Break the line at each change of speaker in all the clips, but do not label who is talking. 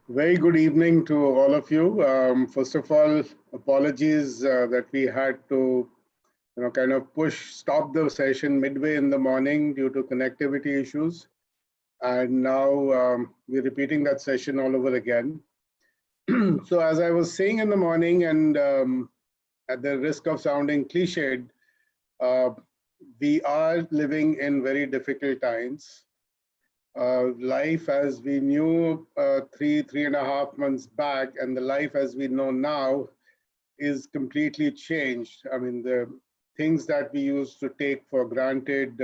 Very good evening to all of you. First of all, apologies that we had to, kind of stop the session midway in the morning due to connectivity issues. And now we're repeating that session all over again. So as I was saying in the morning, and at the risk of sounding cliched, uh, we are living in very difficult times. Life as we knew 3.5 months back, and the life as we know now is completely changed. I mean, the things that we used to take for granted,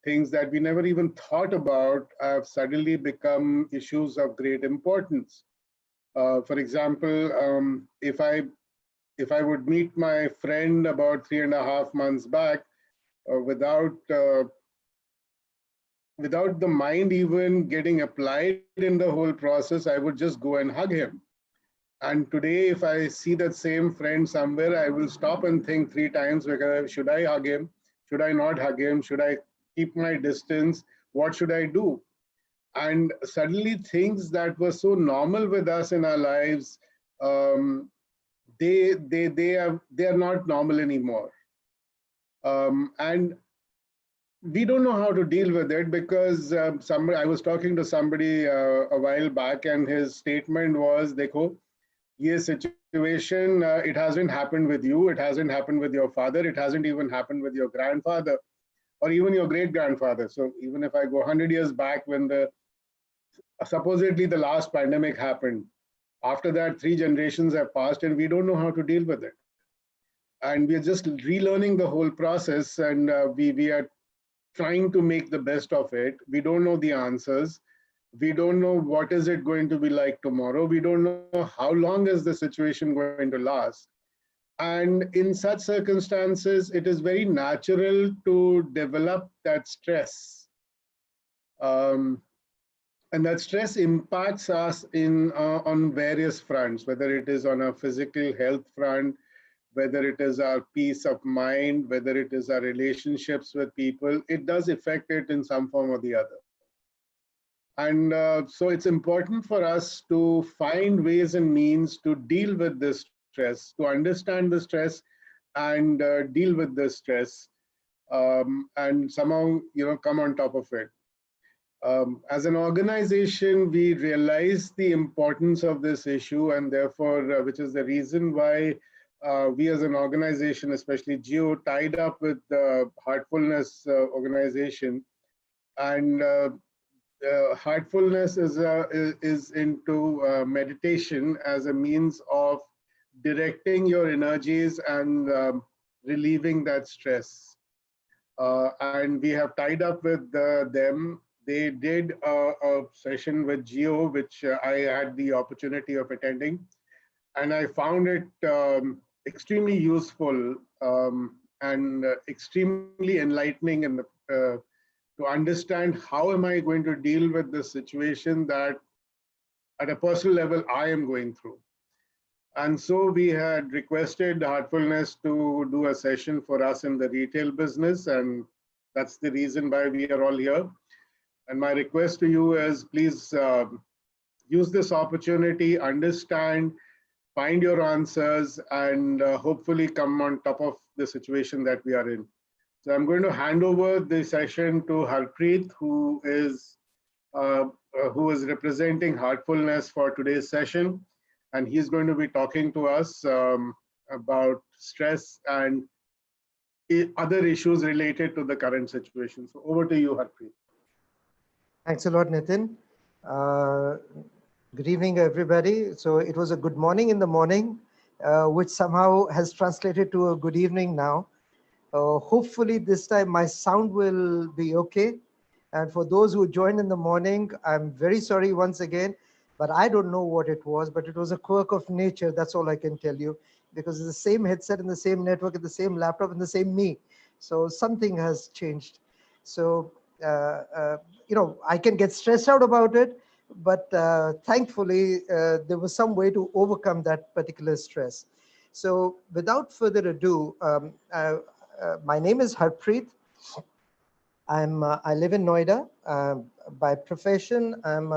things that we never even thought about, have suddenly become issues of great importance. For example, if I would meet my friend about 3.5 months back, without the mind even getting applied in the whole process, I would just go and hug him. And today, if I see that same friend somewhere, I will stop and think 3 times, because should I hug him? Should I not hug him? Should I keep my distance? What should I do? And suddenly things that were so normal with us in our lives, they are not normal anymore. And we don't know how to deal with it, because I was talking to somebody a while back, and his statement was, "Dekho, ये situation, it hasn't happened with you, it hasn't happened with your father, it hasn't even happened with your grandfather or even your great grandfather." So even if I go 100 years back, when the supposedly the last pandemic happened, after that 3 generations have passed, and we don't know how to deal with it. And we are just relearning the whole process, and we are trying to make the best of it. We don't know the answers. We don't know what is it going to be like tomorrow. We don't know how long is the situation going to last. And in such circumstances, it is very natural to develop that stress. Um, and that stress impacts us on various fronts, whether it is on a physical health front, whether it is our peace of mind, whether it is our relationships with people. It does affect it in some form or the other. And so it's important for us to find ways and means to deal with this stress, to understand the stress, and deal with the stress, and somehow, come on top of it. As an organization, we realize the importance of this issue, and therefore, which is the reason why we as an organization, especially Geo, tied up with the Heartfulness organization. And Heartfulness is into meditation as a means of directing your energies and relieving that stress. And we have tied up with them. They did a session with Geo, which I had the opportunity of attending, and I found it extremely useful, and extremely enlightening in to understand how am I going to deal with the situation that at a personal level I am going through. And so we had requested Heartfulness to do a session for us in the retail business, and that's the reason why we are all here. And my request to you is, please use this opportunity, understand, find your answers, and hopefully come on top of the situation that we are in. So I'm going to hand over the session to Harpreet, who is representing Heartfulness for today's session, and he's going to be talking to us about stress and other issues related to the current situation. So over to you, Harpreet.
Thanks a lot, Nitin. Good evening, everybody. So it was a good morning in the morning, which somehow has translated to a good evening now. Hopefully this time my sound will be okay. And for those who joined in the morning, I'm very sorry once again, but I don't know what it was, but it was a quirk of nature. That's all I can tell you, because it's the same headset and the same network and the same laptop and the same me. So something has changed. So, I can get stressed out about it, but thankfully there was some way to overcome that particular stress. So without further ado, my name is Harpreet. I live in Noida. By profession, I'm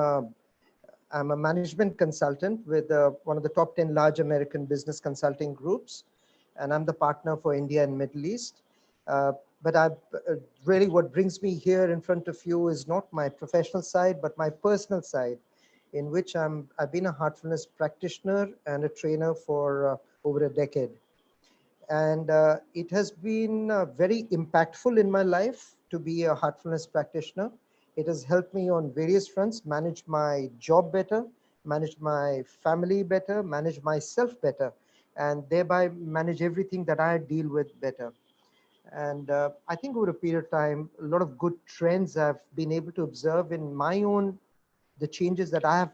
I'm a management consultant with one of the top 10 large American business consulting groups, and I'm the partner for India and Middle East. But really what brings me here in front of you is not my professional side, but my personal side, in which I've been a Heartfulness practitioner and a trainer for over a decade. And it has been very impactful in my life to be a Heartfulness practitioner. It has helped me on various fronts manage my job better, manage my family better, manage myself better, and thereby manage everything that I deal with better. And I think over a period of time, a lot of good trends I've been able to observe in my own, the changes that I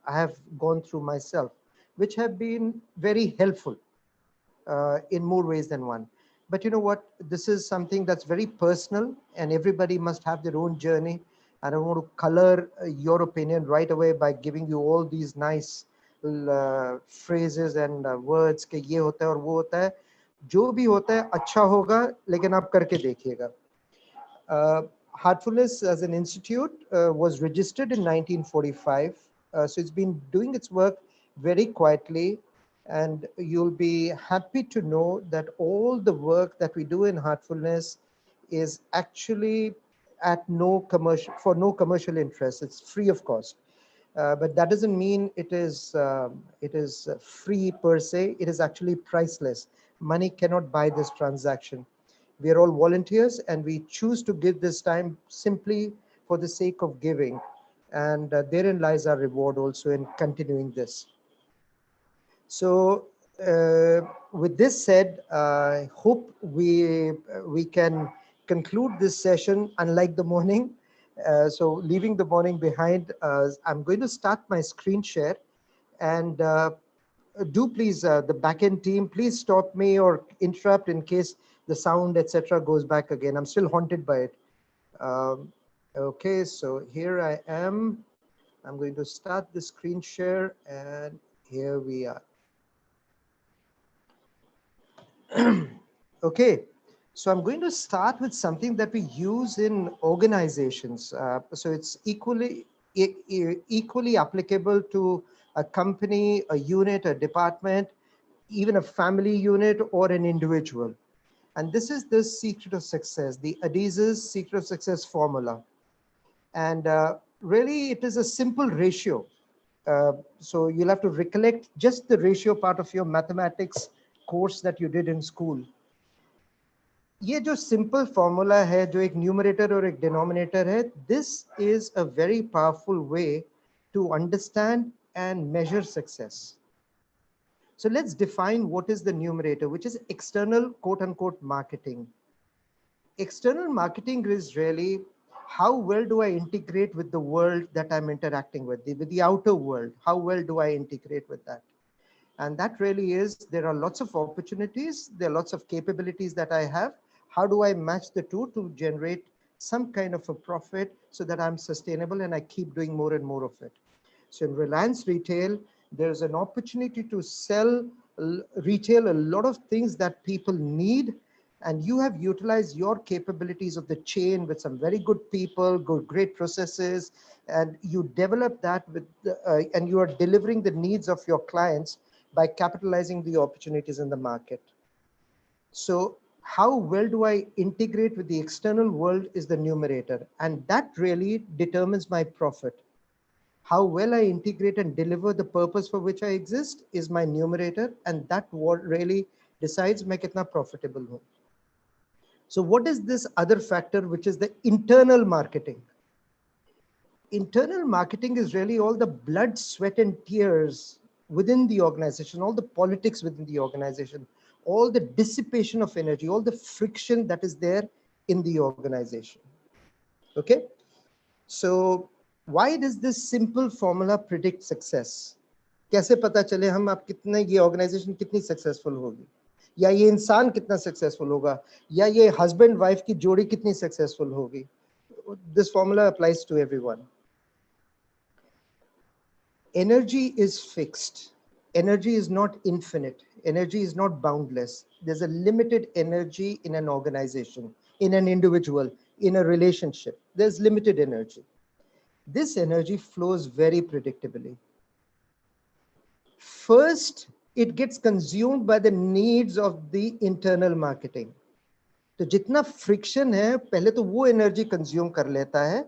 have gone through myself, which have been very helpful in more ways than one. But you know what? This is something that's very personal, and everybody must have their own journey. I don't want to color your opinion right away by giving you all these nice phrases and words कि ये होता है और वो होता है. जो भी होता है अच्छा होगा, लेकिन आप करके देखिएगा. Heartfulness as an institute was registered in 1945. So it's been doing its work very quietly, and you'll be happy to know that all the work that we do in Heartfulness is actually at no commercial, for no commercial interest. It's free of cost. But that doesn't mean it is free per se. It is actually priceless. Money cannot buy this transaction. We are all volunteers, and we choose to give this time simply for the sake of giving. And therein lies our reward also in continuing this. So with this said, I hope we can conclude this session unlike the morning. So leaving the morning behind, I'm going to start my screen share, and do please, the backend team, please stop me or interrupt in case the sound, etc., goes back again. I'm still haunted by it. Okay, so here I am. I'm going to start the screen share, and here we are. Okay, so I'm going to start with something that we use in organizations. So it's equally applicable to a company, a unit, a department, even a family unit or an individual. And this is the secret of success, the Adiz's secret of success formula. And really, it is a simple ratio. So you'll have to recollect just the ratio part of your mathematics course that you did in school. ये जो simple formula है, जो एक numerator और एक denominator है, this is a very powerful way to understand and measure success. So let's define what is the numerator, which is external quote unquote marketing. External marketing is really how well do I integrate with the world that I'm interacting with the outer world? How well do I integrate with that? And that really is, there are lots of opportunities, there are lots of capabilities that I have. How do I match the two to generate some kind of a profit so that I'm sustainable and I keep doing more and more of it? So in Reliance Retail, there's an opportunity to sell retail a lot of things that people need, and you have utilized your capabilities of the chain with some very good people, great processes, and you develop that with and you are delivering the needs of your clients by capitalizing the opportunities in the market. So how well do I integrate with the external world is the numerator, and that really determines my profit. How well I integrate and deliver the purpose for which I exist is my numerator, and that what really decides मैं कितना profitable हूँ. So what is this other factor, which is the internal marketing? Internal marketing is really all the blood, sweat, and tears within the organization, all the politics within the organization, all the dissipation of energy, all the friction that is there in the organization. Okay, so why does this simple formula predict success? कैसे पता चले हम आप कितने ये organisation कितनी successful होगी, या ये इंसान कितना सक्सेसफुल होगा, या ये हस्बैंड वाइफ की जोड़ी कितनी सक्सेसफुल होगी? This formula applies to everyone. Energy is fixed. Energy is not infinite. Energy is not boundless. There's a limited energy in an organization, in an individual, in a relationship. There's limited energy. This energy flows very predictably. First, it gets consumed by the needs of the internal marketing. तो जितना friction है पहले तो वो energy consume कर लेता है,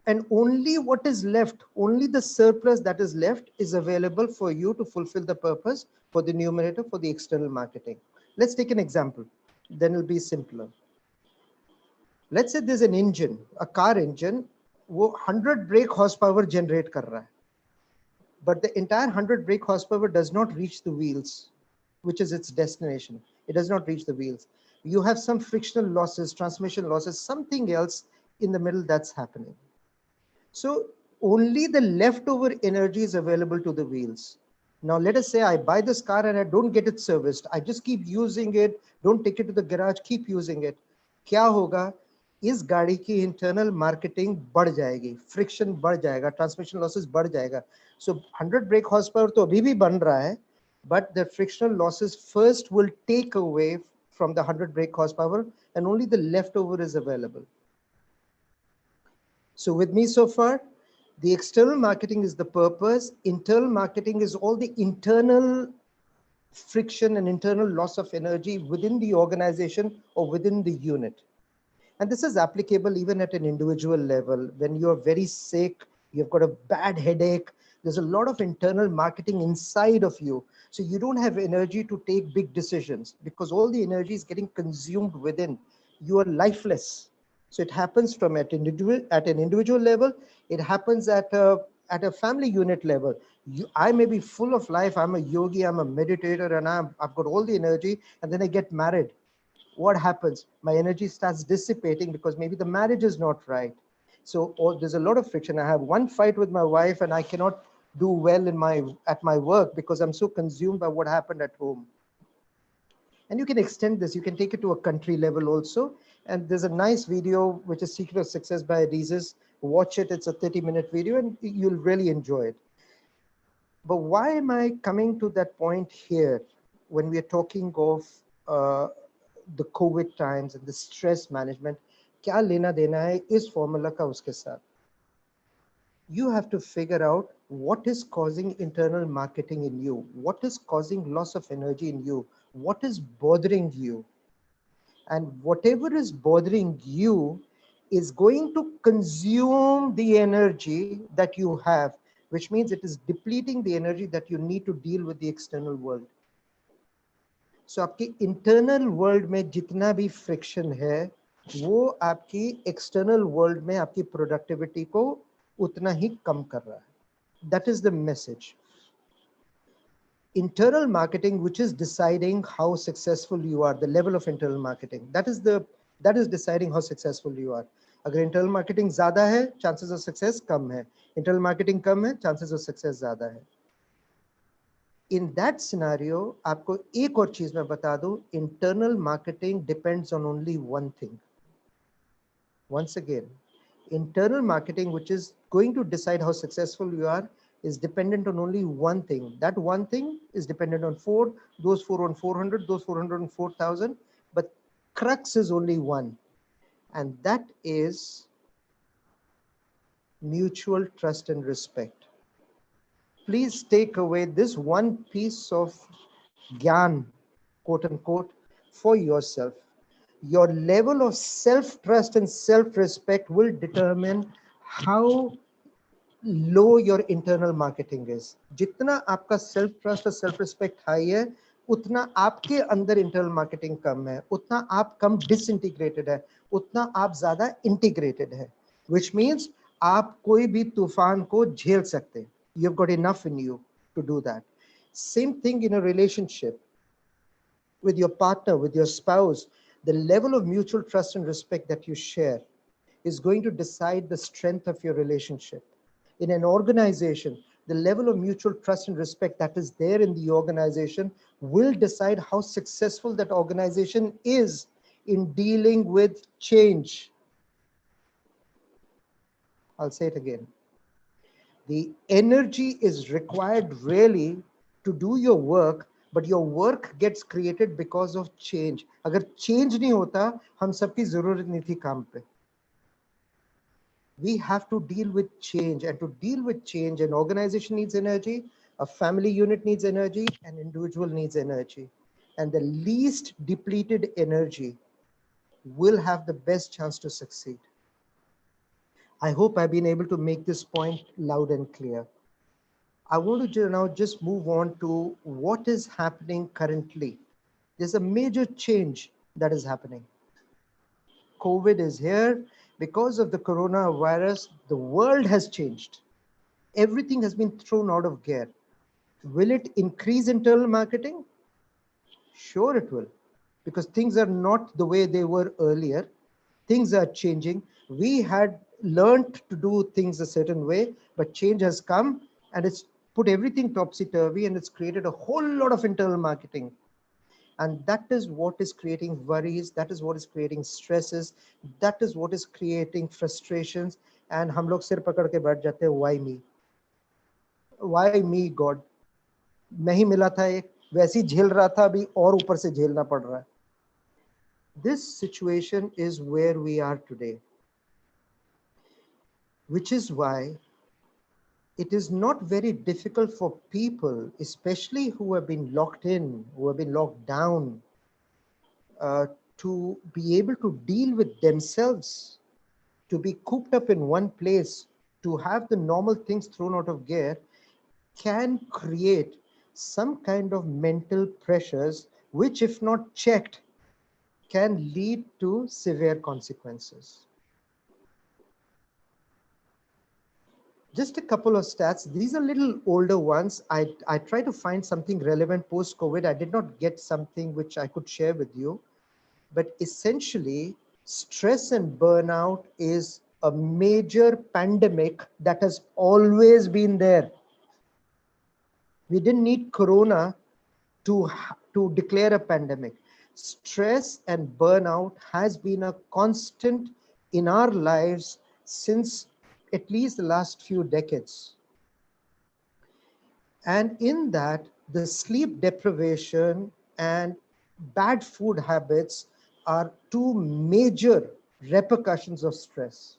and only what is left, only the surplus that is left is available for you to fulfill the purpose for the numerator, for the external marketing. Let's take an example, then it'll be simpler. Let's say there's an engine, a car engine, वो 100 brake horsepower generate कर रहा है, but the entire 100 brake horsepower does not reach the wheels, which is its destination. It does not reach the wheels. You have some frictional losses, transmission losses, something else in the middle that's happening. So only the leftover energy is available to the wheels. Now let us say I buy this car and I don't get it serviced. I just keep using it, don't take it to the garage, keep using it. क्या होगा? इस गाड़ी की internal marketing बढ़ जाएगी, friction बढ़ जाएगा, transmission losses बढ़ जाएगा. सो 100 ब्रेक हॉर्स पावर तो अभी भी बन रहा है, but the frictional losses first will take away from the 100 brake horsepower and only the leftover is available. So with me so far, the external marketing is the purpose. Internal marketing is all the internal friction and internal loss of energy within the organization or within the unit. And this is applicable even at an individual level. When you're very sick, you've got a bad headache, there's a lot of internal marketing inside of you. So you don't have energy to take big decisions because all the energy is getting consumed within. You are lifeless. So it happens from at an individual level. It happens at a family unit level. I may be full of life. I'm a yogi, I'm a meditator, and I've got all the energy. And then I get married. What happens? My energy starts dissipating because maybe the marriage is not right. So there's a lot of friction. I have one fight with my wife and I cannot do well at my work because I'm so consumed by what happened at home. And you can extend this. You can take it to a country level also. And there's a nice video, which is Secret of Success by Reese's. Watch it. It's a 30-minute video and you'll really enjoy it. But why am I coming to that point here when we are talking of the COVID times and the stress management? क्या लेना देना है इस formula का उसके साथ? You have to figure out what is causing internal marketing in you, what is causing loss of energy in you, what is bothering you. And whatever is bothering you is going to consume the energy that you have, which means it is depleting the energy that you need to deal with the external world. So आपके internal world में जितना भी friction है, वो आपकी external world में आपकी productivity को उतना ही कम कर रहा है. That is the message. Internal marketing, which is deciding how successful you are, the level of internal marketing, that is deciding how successful you are. अगर internal marketing ज़्यादा है, chances of success कम है. Internal marketing कम है, chances of success ज़्यादा है. In that scenario, आपको एक और चीज मैं बता दूं, internal marketing depends on only one thing. Once again, internal marketing, which is going to decide how successful you are, is dependent on only one thing. That one thing is dependent on four, those four on 400, those 400 on 4,000, but crux is only one, and that is mutual trust and respect. Please take away this one piece of gyan, quote unquote, for yourself. Your level of self-trust and self-respect will determine how low your internal marketing is. जितना आपका self-trust और self-respect high है, उतना आपके अंदर internal marketing कम है, उतना आप कम disintegrated है, उतना आप ज़्यादा integrated है, which means आप कोई भी तूफान को झेल सकते हैं. You've got enough in you to do that. Same thing in a relationship with your partner, with your spouse. The level of mutual trust and respect that you share is going to decide the strength of your relationship. In an organization, the level of mutual trust and respect that is there in the organization will decide how successful that organization is in dealing with change. I'll say it again. The energy is required really to do your work, but your work gets created because of change. अगर change नहीं होता, हम सबकी जरूरत नहीं थी काम पे. We have to deal with change, and to deal with change, an organization needs energy, a family unit needs energy, an individual needs energy. And the least depleted energy will have the best chance to succeed. I hope I've been able to make this point loud and clear. I want to now just move on to what is happening currently. There's a major change that is happening. COVID is here. Because of the coronavirus, the world has changed. Everything has been thrown out of gear. Will it increase internal marketing? Sure, it will, because things are not the way they were earlier. Things are changing. We had learned to do things a certain way, but change has come and it's put everything topsy-turvy, and it's created a whole lot of internal marketing. And that is what is creating worries, that is what is creating stresses, that is what is creating frustrations. And hum log sir pakad ke baith jate hain, why me God? मैं ही मिला था एक, वैसे ही झेल रहा था, अभी और ऊपर से झेलना पड़ रहा है. This situation is where we are today, which is why it is not very difficult for people, especially who have been locked in, who have been locked down, to be able to deal with themselves, to be cooped up in one place, to have the normal things thrown out of gear, can create some kind of mental pressures, which, if not checked, can lead to severe consequences. Just a couple of stats. These are little older ones. I try to find something relevant post-COVID. I did not get something which I could share with you. But essentially, stress and burnout is a major pandemic that has always been there. We didn't need Corona to declare a pandemic. Stress and burnout has been a constant in our lives since at least the last few decades. And in that, the sleep deprivation and bad food habits are two major repercussions of stress.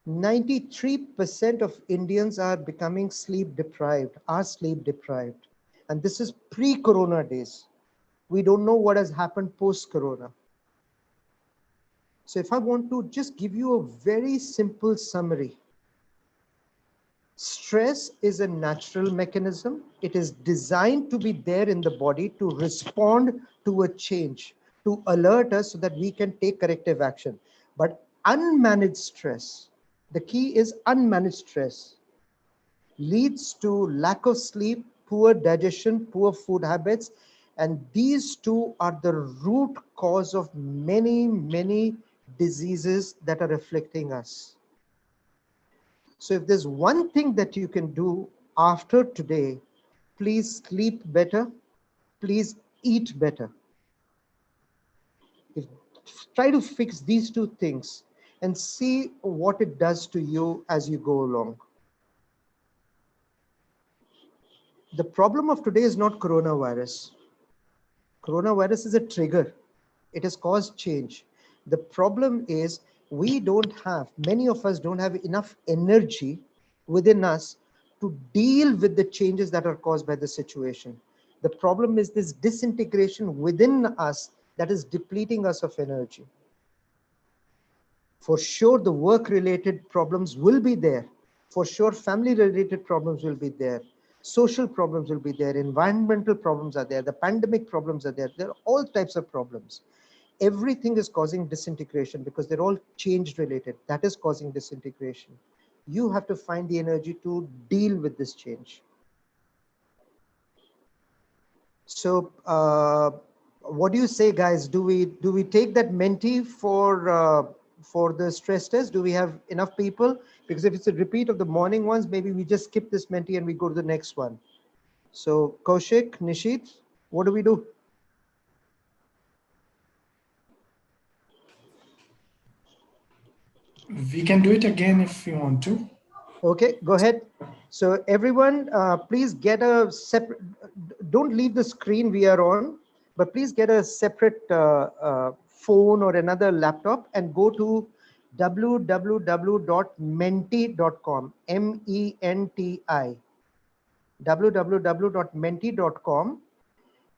93% of Indians are becoming sleep deprived, are sleep deprived. And this is pre-corona days. We don't know what has happened post-corona. So if I want to just give you a very simple summary, stress is a natural mechanism. It is designed to be there in the body to respond to a change, to alert us so that we can take corrective action. But unmanaged stress, the key is unmanaged stress, leads to lack of sleep, poor digestion, poor food habits. And these two are the root cause of many, many diseases that are afflicting us. So if there's one thing that you can do after today, please sleep better, please eat better. Try to fix these two things and see what it does to you as you go along. The problem of today is not coronavirus. Coronavirus is a trigger. It has caused change. The problem is many of us don't have enough energy within us to deal with the changes that are caused by the situation. The problem is this disintegration within us that is depleting us of energy. For sure, the work-related problems will be there. For sure, family-related problems will be there. Social problems will be there. Environmental problems are there. The pandemic problems are there. There are all types of problems. Everything is causing disintegration because they're all change-related. That is causing disintegration. You have to find the energy to deal with this change. So, what do you say, guys? Do we take that mentee for the stress test? Do we have enough people? Because if it's a repeat of the morning ones, maybe we just skip this mentee and we go to the next one. So, Kaushik, Nishit, what do we do?
We can do it again if you want to.
Okay, go ahead. So everyone, please get a separate, don't leave the screen we are on, but please get a separate phone or another laptop and go to www.menti.com, M-E-N-T-I, www.menti.com,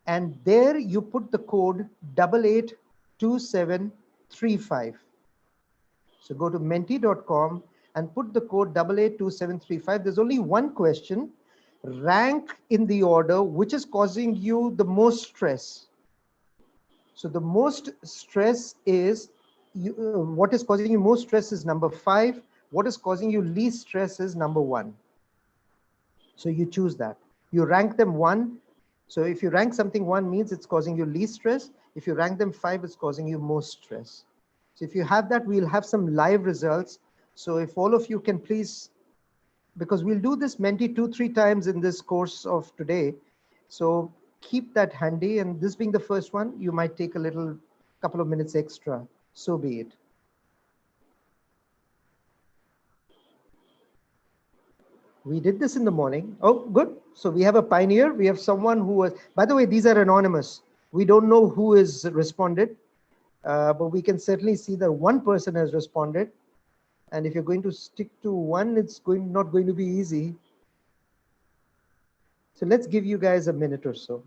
and there you put the code 882735. So go to menti.com and put the code 882735. There's only one question. Rank in the order which is causing you the most stress. So the most stress is, what is causing you most stress is number 5. What is causing you least stress is number 1. So you choose that. You rank them 1. So if you rank something 1 means it's causing you least stress. If you rank them 5, it's causing you most stress. So if you have that, we'll have some live results. So if all of you can please, because we'll do this Menti 2-3 times in this course of today. So keep that handy, and this being the first one, you might take a little couple of minutes extra. So be it. We did this in the morning. Oh, good. So we have a pioneer. We have someone who was, by the way, these are anonymous. We don't know who is responded, but we can certainly see that one person has responded. And if you're going to stick to one, it's not going to be easy. So let's give you guys a minute or so.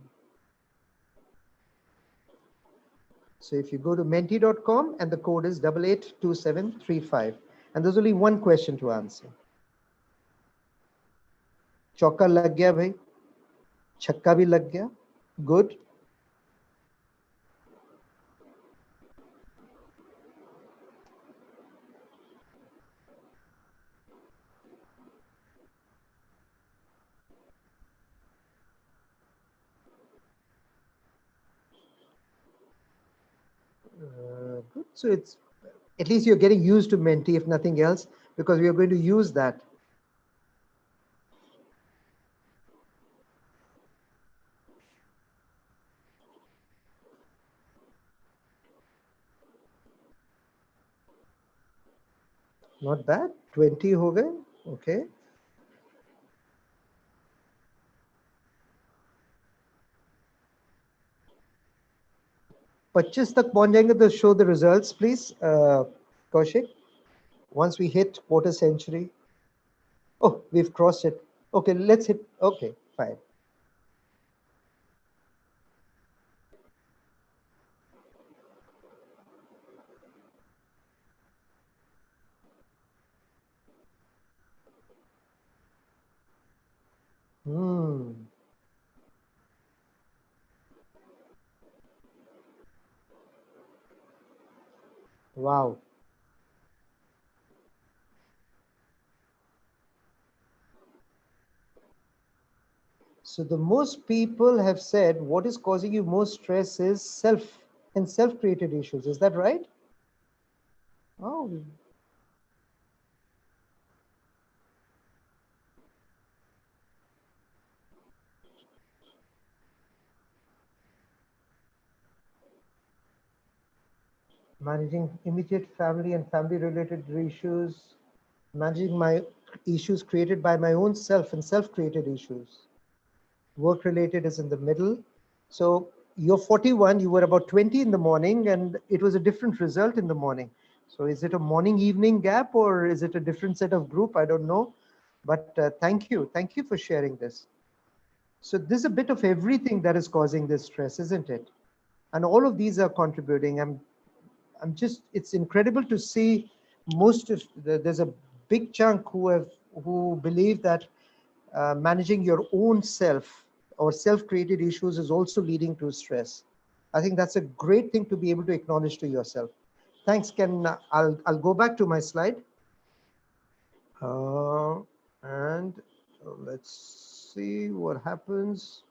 So if you go to menti.com and the code is 882735, and there's only one question to answer. Chauka lag gaya bhai, chakka bhi lag gaya. Good. Good. So it's, at least you're getting used to Menti, if nothing else, because we are going to use that. Not bad. 20 ho gaye. Okay. पच्चीस तक पहुंच जाएंगे तो show the results, please, Kaushik. Once we hit quarter century. Oh, we've crossed it. Okay, let's hit. Okay, fine. Wow. So the most people have said what is causing you most stress is self and self-created issues. Is that right? Oh. Managing immediate family and family-related issues, managing my issues created by my own self and self-created issues. Work-related is in the middle. So you're 41, you were about 20 in the morning, and it was a different result in the morning. So is it a morning-evening gap, or is it a different set of group? I don't know. But thank you. Thank you for sharing this. So there's a bit of everything that is causing this stress, isn't it? And all of these are contributing. I'm just, it's incredible to see most of there's a big chunk who believe that managing your own self or self-created issues is also leading to stress. I think that's a great thing to be able to acknowledge to yourself. Thanks, Ken. I'll go back to my slide. And let's see what happens.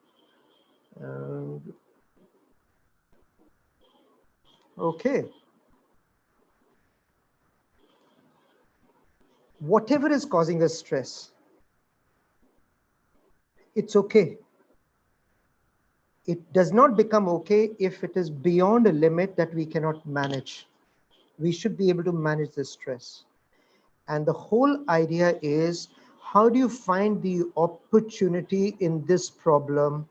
And okay. Whatever is causing us stress, it's okay. It does not become okay if it is beyond a limit that we cannot manage. We should be able to manage the stress. And the whole idea is, how do you find the opportunity in this problem?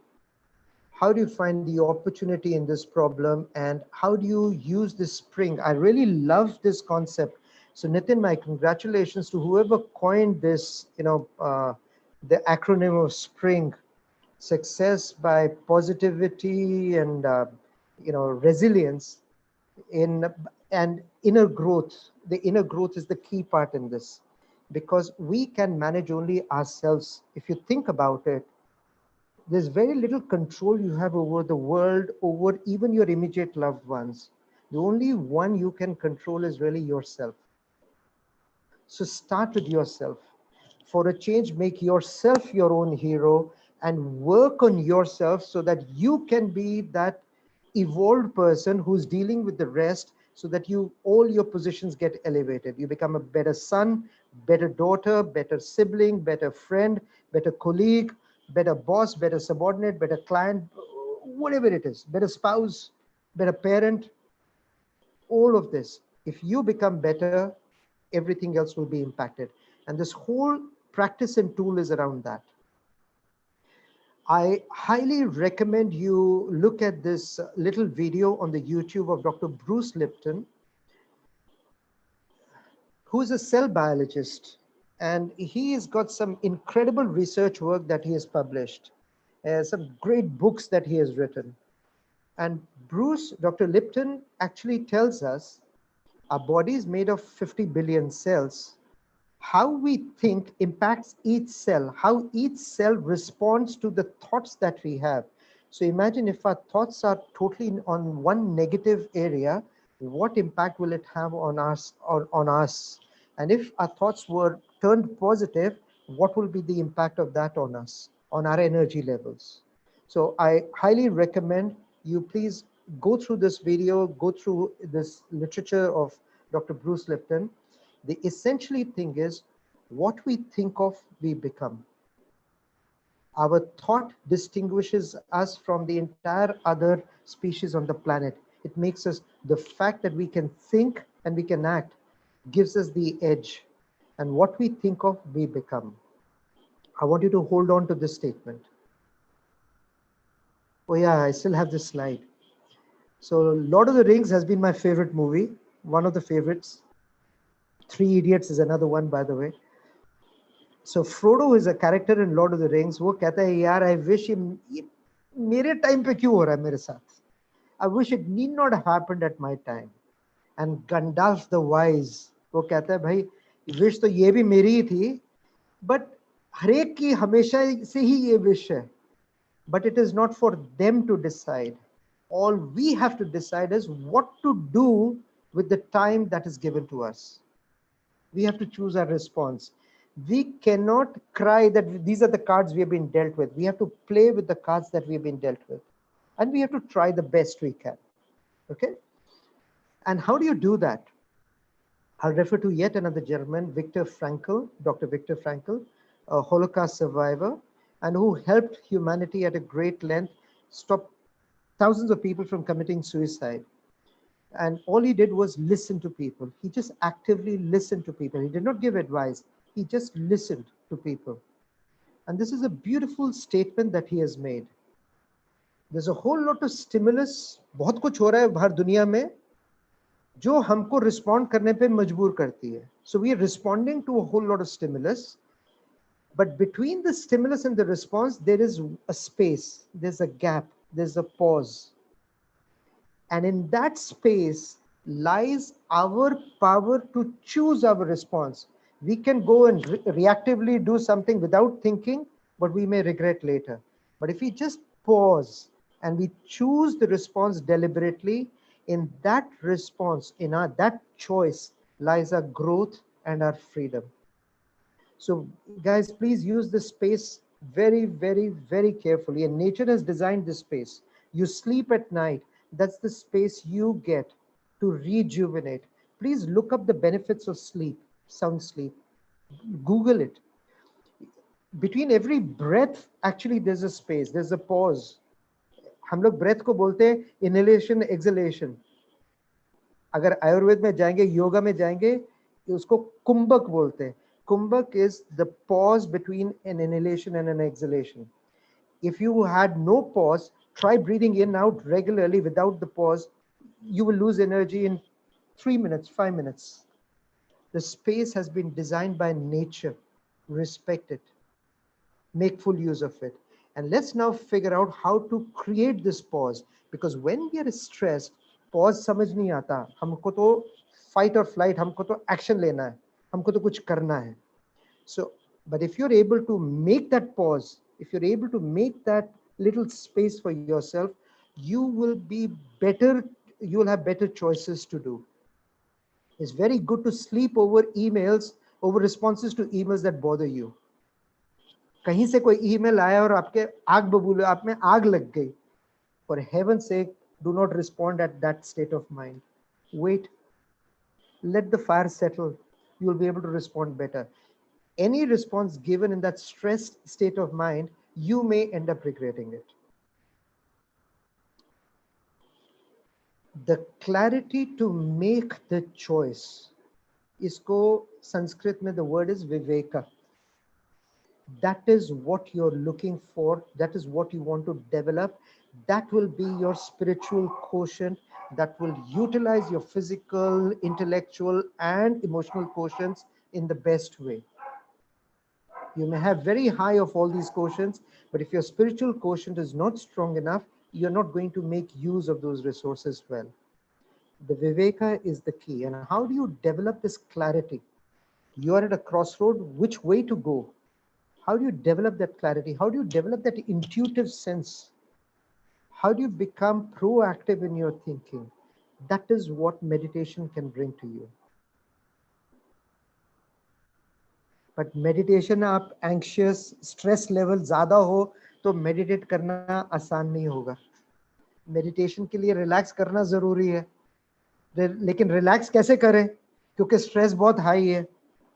How do you find the opportunity in this problem? And how do you use this spring? I really love this concept. So Nitin, my congratulations to whoever coined this, the acronym of SPRING, success by positivity and, resilience in and inner growth. The inner growth is the key part in this, because we can manage only ourselves. If you think about it, there's very little control you have over the world, over even your immediate loved ones. The only one you can control is really yourself. So start with yourself. For a change, make yourself your own hero and work on yourself so that you can be that evolved person who's dealing with the rest, so that all your positions get elevated. You become a better son, better daughter, better sibling, better friend, better colleague, better boss, better subordinate, better client, whatever it is, better spouse, better parent, all of this. If you become better, everything else will be impacted. And this whole practice and tool is around that. I highly recommend you look at this little video on the YouTube of Dr. Bruce Lipton, who is a cell biologist. And he has got some incredible research work that he has published, some great books that he has written. And Dr. Lipton actually tells us our body is made of 50 billion cells. How we think impacts each cell, how each cell responds to the thoughts that we have. So imagine if our thoughts are totally on one negative area, what impact will it have on us? And if our thoughts were turned positive, what will be the impact of that on us, on our energy levels? So I highly recommend you please go through this video, go through this literature of Dr. Bruce Lipton. The essentially thing is, what we think of, we become. Our thought distinguishes us from the entire other species on the planet. It makes us, the fact that we can think and we can act gives us the edge. And what we think of, we become. I want you to hold on to this statement. Oh yeah, I still have this slide. So Lord of the Rings has been my favorite movie, one of the favorites. Three Idiots is another one, by the way. So Frodo is a character in Lord of the Rings. वो कहता है यार, I wish ये मेरे time पे क्यों हो रहा है मेरे साथ? I wish it need not have happened at my time. And Gandalf the Wise, वो कहता है भाई wish तो ये भी मेरी ही थी, but हर एक की हमेशा से ही ये wish है. But it is not for them to decide. All we have to decide is what to do with the time that is given to us. We have to choose our response. We cannot cry that these are the cards we have been dealt with. We have to play with the cards that we have been dealt with. And we have to try the best we can. Okay? And how do you do that? I'll refer to yet another gentleman, Viktor Frankl, Dr. Viktor Frankl, a Holocaust survivor, and who helped humanity at a great length stop thousands of people from committing suicide. And all he did was listen to people. He just actively listened to people. He did not give advice. He just listened to people. And this is a beautiful statement that he has made. There's a whole lot of stimulus, बहुत कुछ हो रहा है बाहर दुनिया में, जो हमको respond करने पे मजबूर करती है. So we are responding to a whole lot of stimulus. But between the stimulus and the response, there is a space, there's a gap, there's a pause. And in that space lies our power to choose our response. We can go and reactively do something without thinking, but we may regret later. But if we just pause and we choose the response deliberately, in that response, in that choice lies our growth and our freedom. So guys, please use this space very, very, very carefully. And nature has designed this space. You sleep at night. That's the space you get to rejuvenate. Please look up the benefits of sleep, sound sleep. Google it. Between every breath, actually, there's a space, there's a pause. हम लोग breath को बोलते हैं inhalation, exhalation. अगर आयुर्वेद में जाएंगे, योगा में जाएंगे, उसको कुंभक बोलते हैं. Kumbhak is the pause between an inhalation and an exhalation. If you had no pause, try breathing in and out regularly without the pause. You will lose energy in 3 minutes, 5 minutes. The space has been designed by nature. Respect it. Make full use of it. And let's now figure out how to create this pause. Because when we are stressed, pause समझ नहीं आता. हमको तो fight or flight, हमको तो action लेना है. हमको तो कुछ करना है. So, but if you're able to make that pause, if you're able to make that little space for yourself, you will be better, you will have better choices to do. It's very good to sleep over emails, over responses to emails that bother you. कहीं से कोई email आया और आपके आग बबूले, आप में आग लग गई. For heaven's sake, do not respond at that state of mind. Wait, let the fire settle. You will be able to respond better. Any response given in that stressed state of mind, you may end up regretting it. The clarity to make the choice. Isko Sanskrit mein the word is viveka. That is what you're looking for. That is what you want to develop. That will be your spiritual quotient. That will utilize your physical, intellectual, and emotional quotients in the best way. You may have very high of all these quotients, but if your spiritual quotient is not strong enough, you're not going to make use of those resources well. The viveka is the key. And how do you develop this clarity? You are at a crossroad, which way to go? How do you develop that clarity? How do you develop that intuitive sense? How do you become proactive in your thinking? That is what meditation can bring to you. But meditation, आप anxious, stress level ज़्यादा हो, तो meditate करना आसान नहीं होगा. Meditation के लिए relax करना ज़रूरी है. लेकिन relax कैसे करें? क्योंकि stress बहुत high है.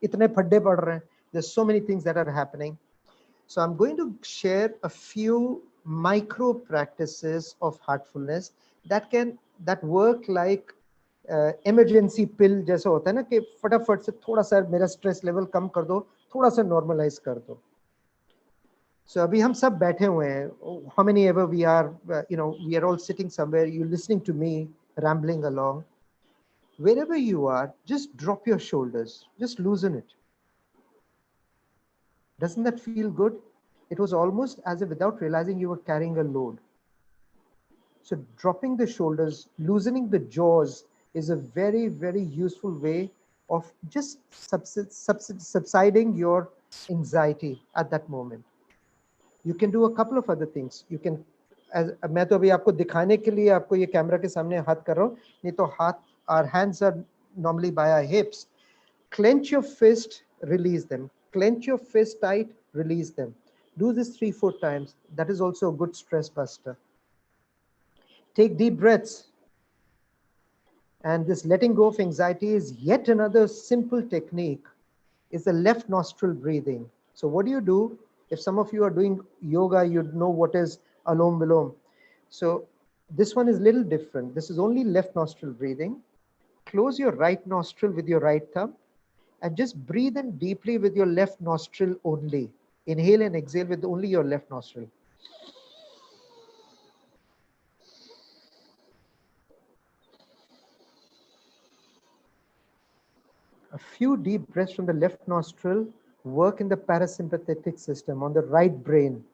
इतने फड्डे पड़ रहे हैं. There's so many things that are happening. So I'm going to share a few micro practices of heartfulness that work like emergency pill जैसा होता है ना कि फटाफट से थोड़ा सा मेरा stress level कम कर दो, थोड़ा सा normalize कर दो. So अभी हम सब बैठे हुए हैं. How many ever we are, we are all sitting somewhere. You're listening to me rambling along. Wherever you are, just drop your shoulders. Just loosen it. Doesn't that feel good? It was almost as if without realizing you were carrying a load. So dropping the shoulders, loosening the jaws is a very, very useful way of just subsiding your anxiety at that moment. You can do a couple of other things. You can, मैं तो अभी आपको दिखाने के लिए आपको ये camera के सामने हाथ कर रहा हूँ, नहीं तो हाथ, our hands are normally by our hips. Clench your fist, release them. Clench your fist tight, release them. Do this 3-4 times. That is also a good stress buster. Take deep breaths. And this letting go of anxiety is yet another simple technique. Is the left nostril breathing. So what do? If some of you are doing yoga, you'd know what is alom vilom. So this one is a little different. This is only left nostril breathing. Close your right nostril with your right thumb and just breathe in deeply with your left nostril only. Inhale and exhale with only your left nostril. A few deep breaths from the left nostril work in the parasympathetic system on the right brain.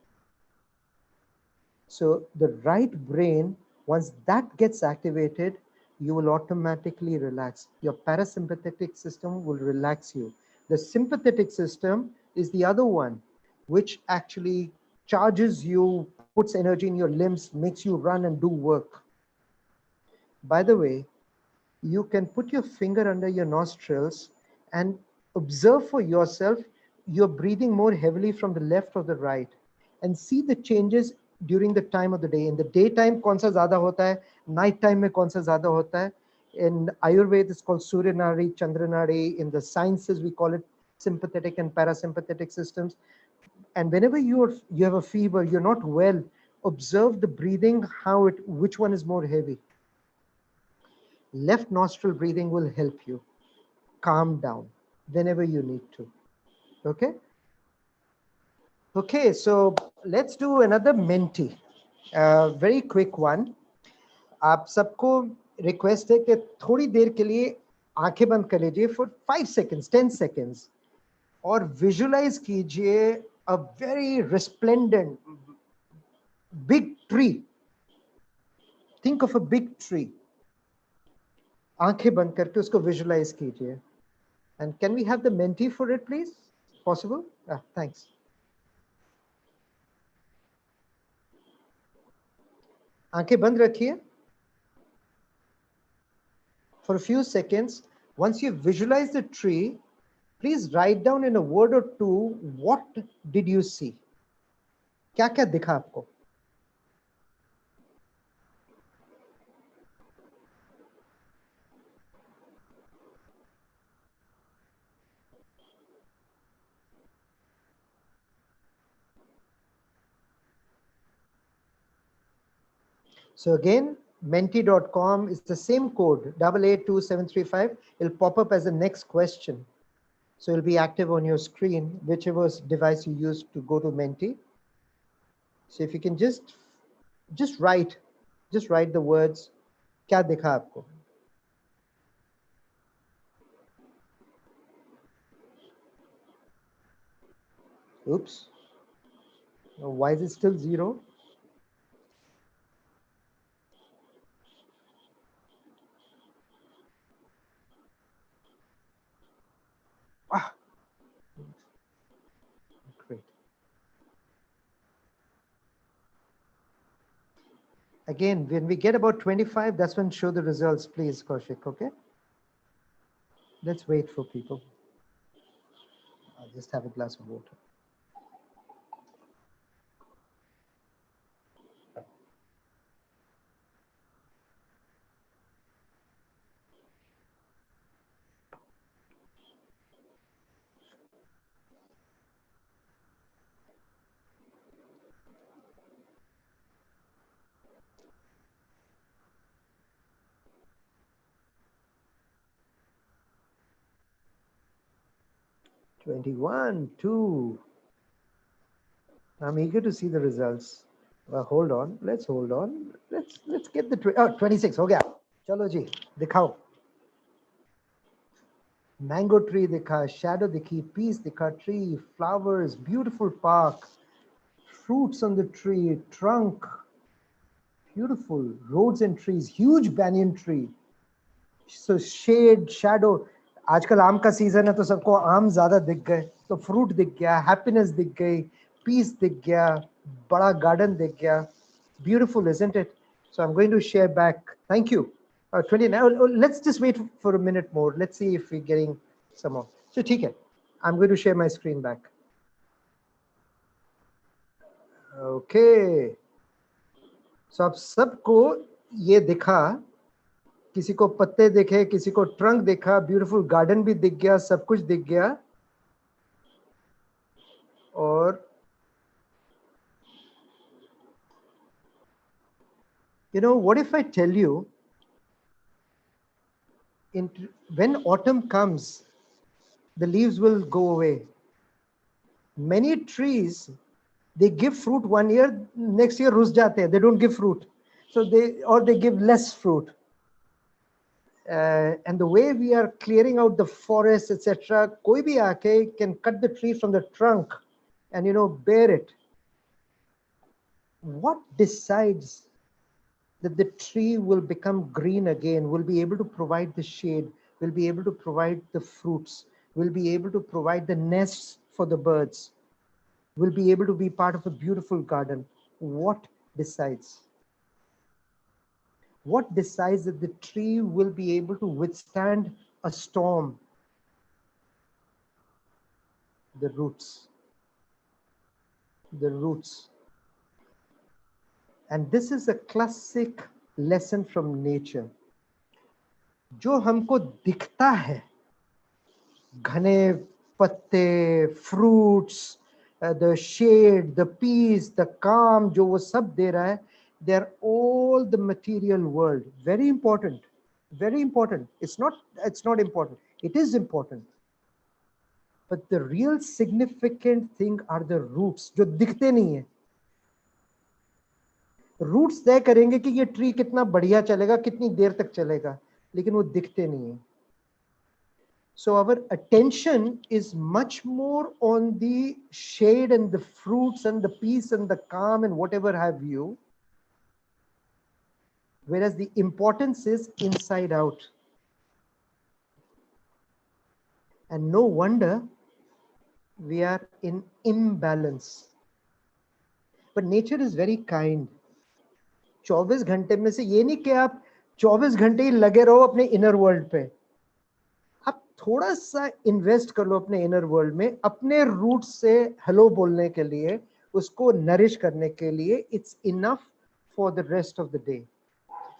So the right brain, once that gets activated, you will automatically relax. Your parasympathetic system will relax you. The sympathetic system is the other one, which actually charges you, puts energy in your limbs, makes you run and do work. By the way, you can put your finger under your nostrils and observe for yourself, you're breathing more heavily from the left or the right, and see the changes during the time of the day. In the daytime, kaun sa zyada hota hai, night time mein kaun sa zyada hota hai. In Ayurveda, it's called Surya Nadi, Chandra Nadi. In the sciences, we call it sympathetic and parasympathetic systems. And whenever you have a fever, you're not well, observe the breathing, which one is more heavy. Left nostril breathing will help you calm down whenever you need to. Okay? Okay, so let's do another menti. Very quick one. आप सबको request है कि थोड़ी देर के लिए आंखें बंद कर लीजिए for 5 seconds, 10 seconds और visualize कीजिए a very resplendent big tree. Think of a big tree. आंखें बंद करके उसको visualize कीजिए. And can we have the mentee for it, please? Possible? Thanks. आंखें बंद रखिए. For a few seconds, once you visualize the tree, please write down in a word or two, what did you see? क्या क्या दिखा आपको? So again, mentee.com is the same code, 882735. It'll pop up as the next question. So it'll be active on your screen, whichever device you use to go to Mentee. So if you can just write the words, क्या दिखा आपको? Oops. Why is it still 0? Great. Again, when we get about 25, that's when show the results, please, Kaushik, okay? Let's wait for people. I'll just have a glass of water. $21, $2. I'm eager to see the results. Well, hold on. Let's hold on. Let's get the 26. हो गया. चलो जी, दिखाओ. Mango tree दिखा, shadow दिखी, peace दिखा, tree, flowers, beautiful park, fruits on the tree, trunk, beautiful roads and trees, huge banyan tree. So shade, shadow. आजकल आम का सीजन है तो सबको आम ज्यादा दिख गए, तो फ्रूट दिख गया, हैप्पीनेस दिख गई, पीस दिख गया, बड़ा गार्डन दिख गया. Beautiful, isn't it? So I'm going to share back. Thank you. 29. Let's just wait for a minute more. Let's see if we're getting some more. So ठीक है. I'm going to share my screen back. Okay. So अब सबको ये दिखा, किसी को पत्ते दिखे, किसी को ट्रंक दिखा, ब्यूटीफुल गार्डन भी दिख गया, सब कुछ दिख गया. और you know, what if I tell you, when autumn comes, the leaves will go away. Many trees, they give fruit one year, next year रुस जाते हैं, they don't give fruit. So they give less fruit. And the way we are clearing out the forest, etc., कोई भी आके can cut the tree from the trunk and, you know, bear it. What decides that the tree will become green again, will be able to provide the shade, will be able to provide the fruits, will be able to provide the nests for the birds, will be able to be part of a beautiful garden? What decides? What decides that the tree will be able to withstand a storm? The roots. The roots. And this is a classic lesson from nature. जो हमको दिखता है, घने पत्ते, fruits, the shade, the peace, the calm, जो वो सब दे रहा है, they are all the material world. Very important. Very important. It's not important. It is important. But the real significant thing are the roots, जो दिखते नहीं है. Roots तय करेंगे कि ये ट्री कितना बढ़िया चलेगा, कितनी देर तक चलेगा, लेकिन वो दिखते नहीं है. So our attention is much more on the shade and the fruits and the peace and the calm and whatever have you. Whereas the importance is inside out. And no wonder we are in imbalance. But nature is very kind. 24 घंटे में से ये नहीं कि आप 24 घंटे ही लगे रहो अपने इनर वर्ल्ड पे. आप थोड़ा सा इन्वेस्ट कर लो अपने इनर वर्ल्ड में, अपने रूट से हेलो बोलने के लिए, उसको नरिश करने के लिए. It's enough for the rest of the day.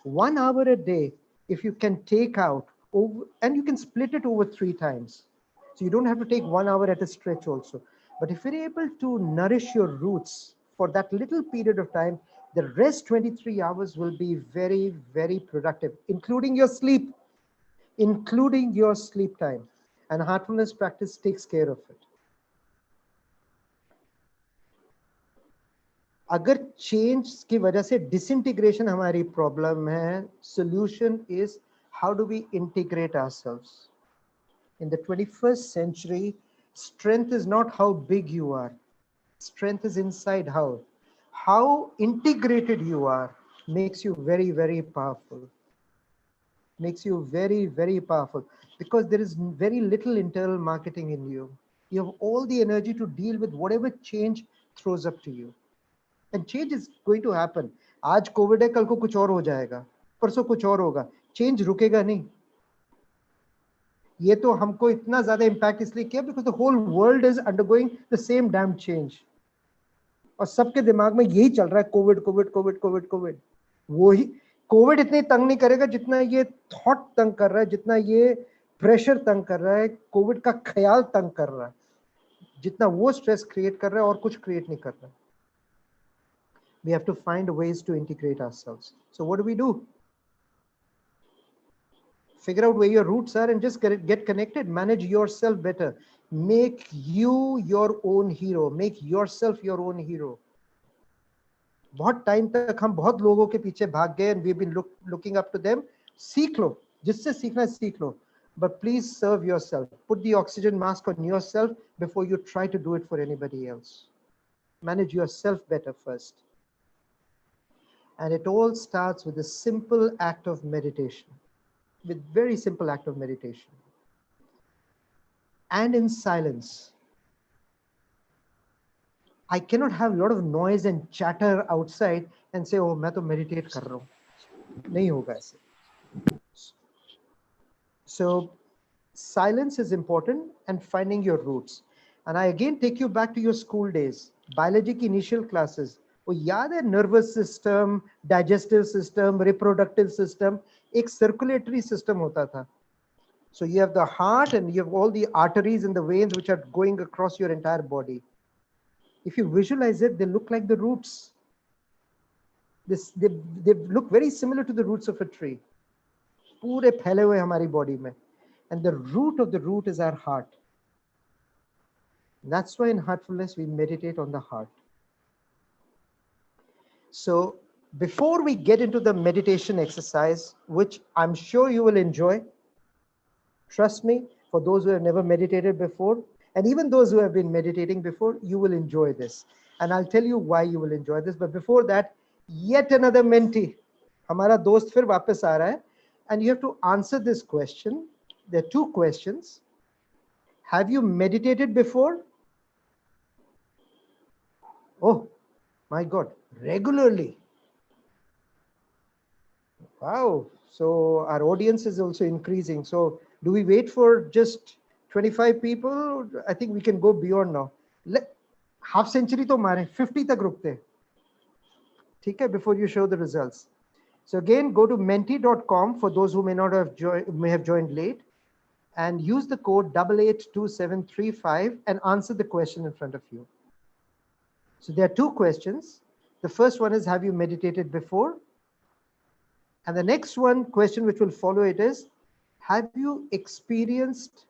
1 hour a day, if you can take out, and you can split it over 3 times. So you don't have to take 1 hour at a stretch also. But if you're able to nourish your roots for that little period of time, the rest 23 hours will be very, very productive, including your sleep, including your sleep time. And heartfulness practice takes care of it. अगर change की वजह से disintegration हमारी problem है, solution is how do we integrate ourselves. In the 21st century, strength is not how big you are. Strength is inside how. How integrated you are makes you very, very powerful. Makes you very, very powerful. Because there is very little internal marketing in you. You have all the energy to deal with whatever change throws up to you. And change is going to happen. आज Covid है, कल को कुछ और हो जाएगा, परसों कुछ और होगा. चेंज रुकेगा नहीं. ये तो हमको इतना ज्यादा इम्पैक्ट इसलिए किया because the whole world is undergoing the same damn change. और सबके दिमाग में यही चल रहा है, COVID COVID COVID COVID COVID. वही कोविड इतनी तंग नहीं करेगा जितना ये थॉट तंग कर रहा है, जितना ये प्रेशर तंग कर रहा है, कोविड का ख्याल तंग कर रहा है, जितना वो स्ट्रेस क्रिएट कर रहा है और कुछ क्रिएट नहीं कर रहा है. We have to find ways to integrate ourselves. So what do? Figure out where your roots are and just get connected. Manage yourself better. Make you your own hero. Make yourself your own hero. बहुत time तक हम बहुत लोगों के पीछे भाग गए and we've been looking up to them. सीख लो, जिससे सीखना है सीख लो. But please serve yourself. Put the oxygen mask on yourself before you try to do it for anybody else. Manage yourself better first. And it all starts with a simple act of meditation, with very simple act of meditation. And in silence. I cannot have a lot of noise and chatter outside and say, oh, मैं तो meditate कर रहा हूँ. नहीं होगा ऐसे. So silence is important and finding your roots. And I again take you back to your school days. Biology की initial classes. वो याद है, nervous system, digestive system, reproductive system, एक सर्कुलेटरी सिस्टम होता था. So you have the heart and you have all the arteries and the veins which are going across your entire body. If you visualize it, they look like the roots. They look very similar to the roots of a tree. पूरे फैले हुए हमारी body में. And the root of the root is our heart. That's why in heartfulness we meditate on the heart. So before we get into the meditation exercise, which I'm sure you will enjoy, trust me, for those who have never meditated before, and even those who have been meditating before, you will enjoy this. And I'll tell you why you will enjoy this. But before that, yet another mentee, हमारा दोस्त फिर वापस आ रहा है, and you have to answer this question. There are 2 questions. Have you meditated before? Oh my God. Regularly. Wow. So our audience is also increasing. So do we wait for just 25 people? I think we can go beyond now. Half century to mare, 50 tak rukte. ठीक है, before you show the results. So again, go to menti.com for those who may not have joined late, and use the code 882735 and answer the question in front of you. So there are 2 questions. The first one is, have you meditated before? And the next question which will follow it is, have you experienced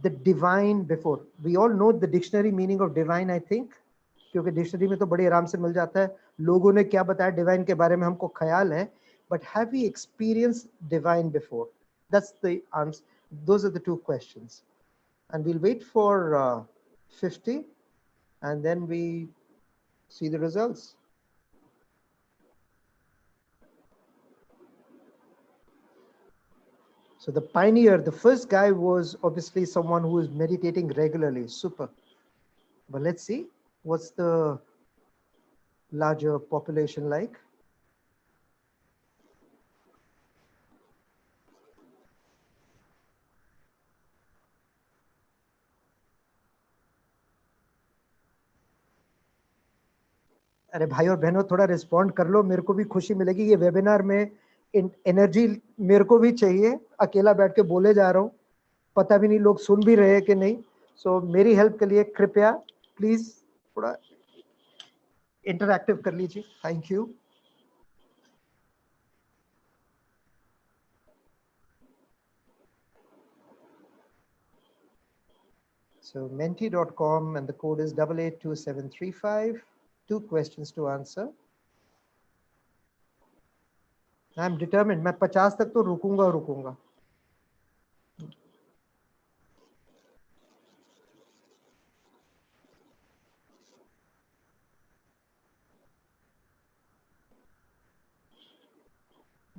the divine before? We all know the dictionary meaning of divine, I think, क्योंकि dictionary में तो बड़े आराम से मिल जाता है. लोगों ने क्या बताया डिवाइन के बारे में हमको ख्याल है. But have we experienced divine before? That's the answer. Those are the two questions. And we'll wait for 50 and then we see the results. So the pioneer, the first guy was obviously someone who is meditating regularly. Super. But let's see what's the larger population like. अरे भाई और बहनों थोड़ा respond कर लो, मेरे को भी खुशी मिलेगी। ये वेबिनार में एनर्जी मेरे को भी चाहिए, अकेला बैठ के बोले जा रहा हूँ, पता भी नहीं लोग सुन भी रहे हैं कि नहीं। सो मेरी हेल्प के लिए कृपया प्लीज थोड़ा इंटरैक्टिव कर लीजिए। Thank you. So menti.com and the code is 882735. 2 questions to answer. I'm determined. मैं 50 तक तो रुकूंगा।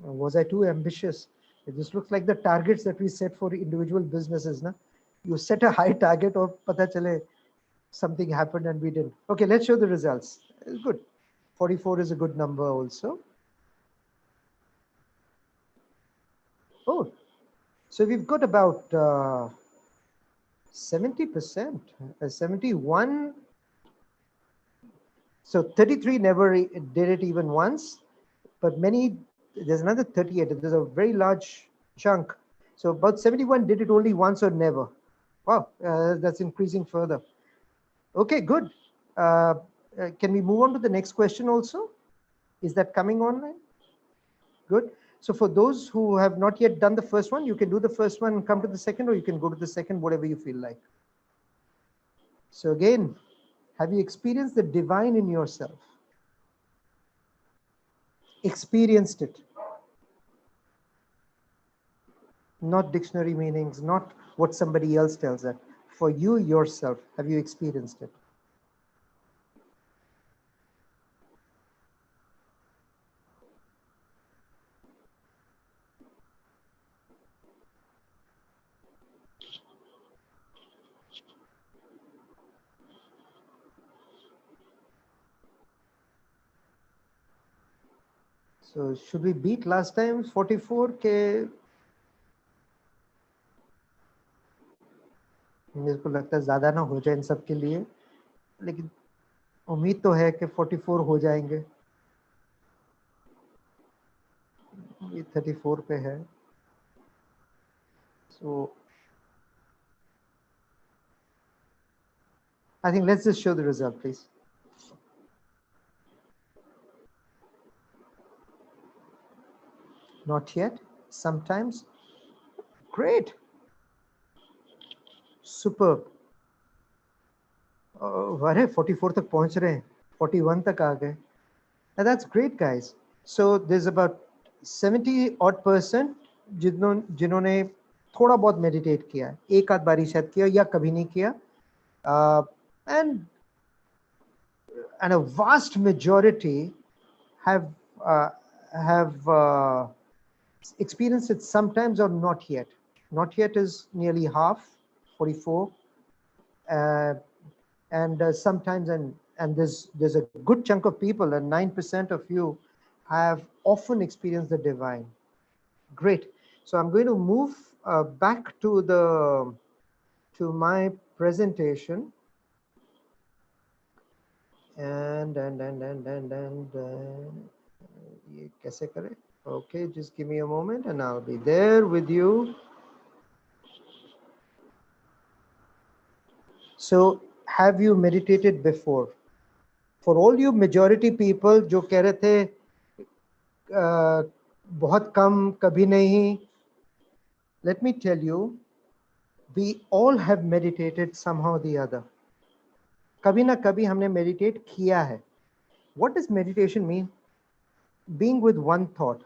Was I too ambitious? This looks like the targets that we set for individual businesses. Na? You set a high target or pata chale something happened and we didn't. Okay, let's show the results. It's good. 44 is a good number also. Oh, so we've got about 70%, 71. So 33 never did it even once, but many, there's another 38. There's a very large chunk. So about 71 did it only once or never. Wow, that's increasing further. Okay, good. Can we move on to the next question also? Is that coming online? Good. So for those who have not yet done the first one, you can do the first one and come to the second, or you can go to the second, whatever you feel like. So again, have you experienced the divine in yourself? Experienced it. Not dictionary meanings, not what somebody else tells us. For you yourself, have you experienced it? So should we beat last time 44 के? मेरे को लगता है ज्यादा ना हो जाए इन सब के लिए, लेकिन उम्मीद तो है कि 44 हो जाएंगे। ये 34 पे है। So I think let's just show the result, please. Not yet. Sometimes. Great. Superb. अरे 44 तक पहुंच रहे हैं, 41 तक आ गए. Now that's great, guys. So there's about 70 odd % जिन्होंने थोड़ा बहुत मेडिटेट किया है, एक आध बारी शायद किया या कभी नहीं किया, and a vast majority have experienced it sometimes or not yet. Not yet is nearly half, 44, and sometimes, and there's a good chunk of people, and 9% of you have often experienced the divine. Great. So I'm going to move back to my presentation, and ये कैसे करें? Okay, just give me a moment and I'll be there with you. So have you meditated before? For all you majority people जो कह रहे थे बहुत कम, कभी नहीं, let me tell you, we all have meditated somehow or the other. कभी ना कभी हमने meditate किया है. What does meditation mean? Being with one thought.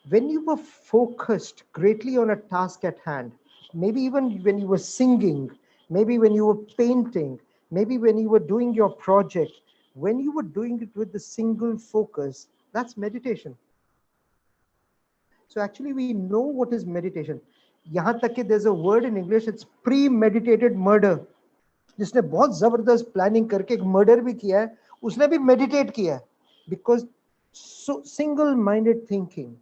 When you were focused greatly on a task at hand, maybe even when you were singing, maybe when you were painting, maybe when you were doing your project, when you were doing it with the single focus, that's meditation. So actually we know what is meditation. Yahan tak ki there's a word in English, it's premeditated murder. जिसने बहुत जबरदस्त planning करके एक murder भी किया है, उसने भी मेडिटेट किया है, बिकॉज सिंगल माइंडेड थिंकिंग,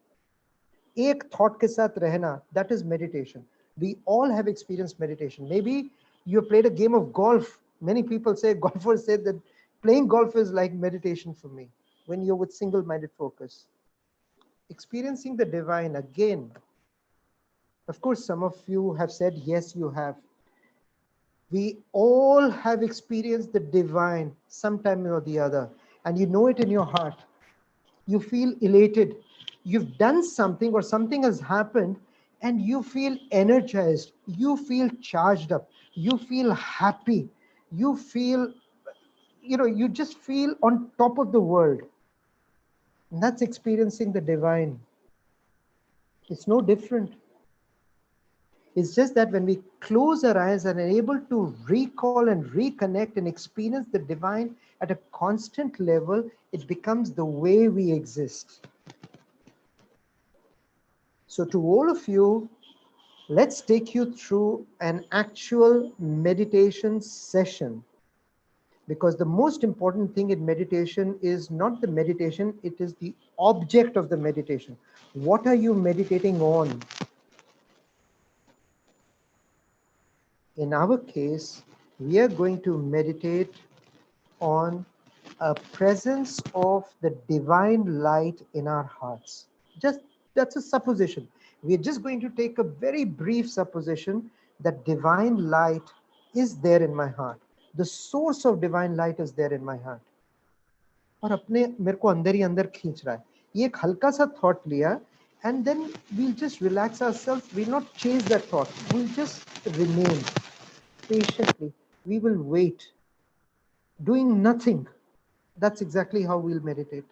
एक थॉट के साथ रहना, that is meditation. We all have experience meditation. May be you played a game of golf. Many people say, golfers say that playing golf is like meditation for me, when you're with single minded focus. Experiencing the divine again, of course some of you have said yes, you have. We all have experienced the divine sometime or the other, and you know it in your heart. You feel elated. You've done something or something has happened and you feel energized. You feel charged up. You feel happy. You feel, you just feel on top of the world. And that's experiencing the divine. It's no different. It's just that when we close our eyes and are able to recall and reconnect and experience the divine at a constant level, it becomes the way we exist. So to all of you, let's take you through an actual meditation session. Because the most important thing in meditation is not the meditation, it is the object of the meditation. What are you meditating on? In our case, we are going to meditate on a presence of the divine light in our hearts. Just that's a supposition. We're just going to take a very brief supposition that divine light is there in my heart. The source of divine light is there in my heart. और अपने मेरे को अंदर ही अंदर खींच रहा है. ये एक हल्का सा thought लिया, and then we'll just relax ourselves. We'll not chase that thought. We'll just remain patiently. We will wait, doing nothing. That's exactly how we'll meditate.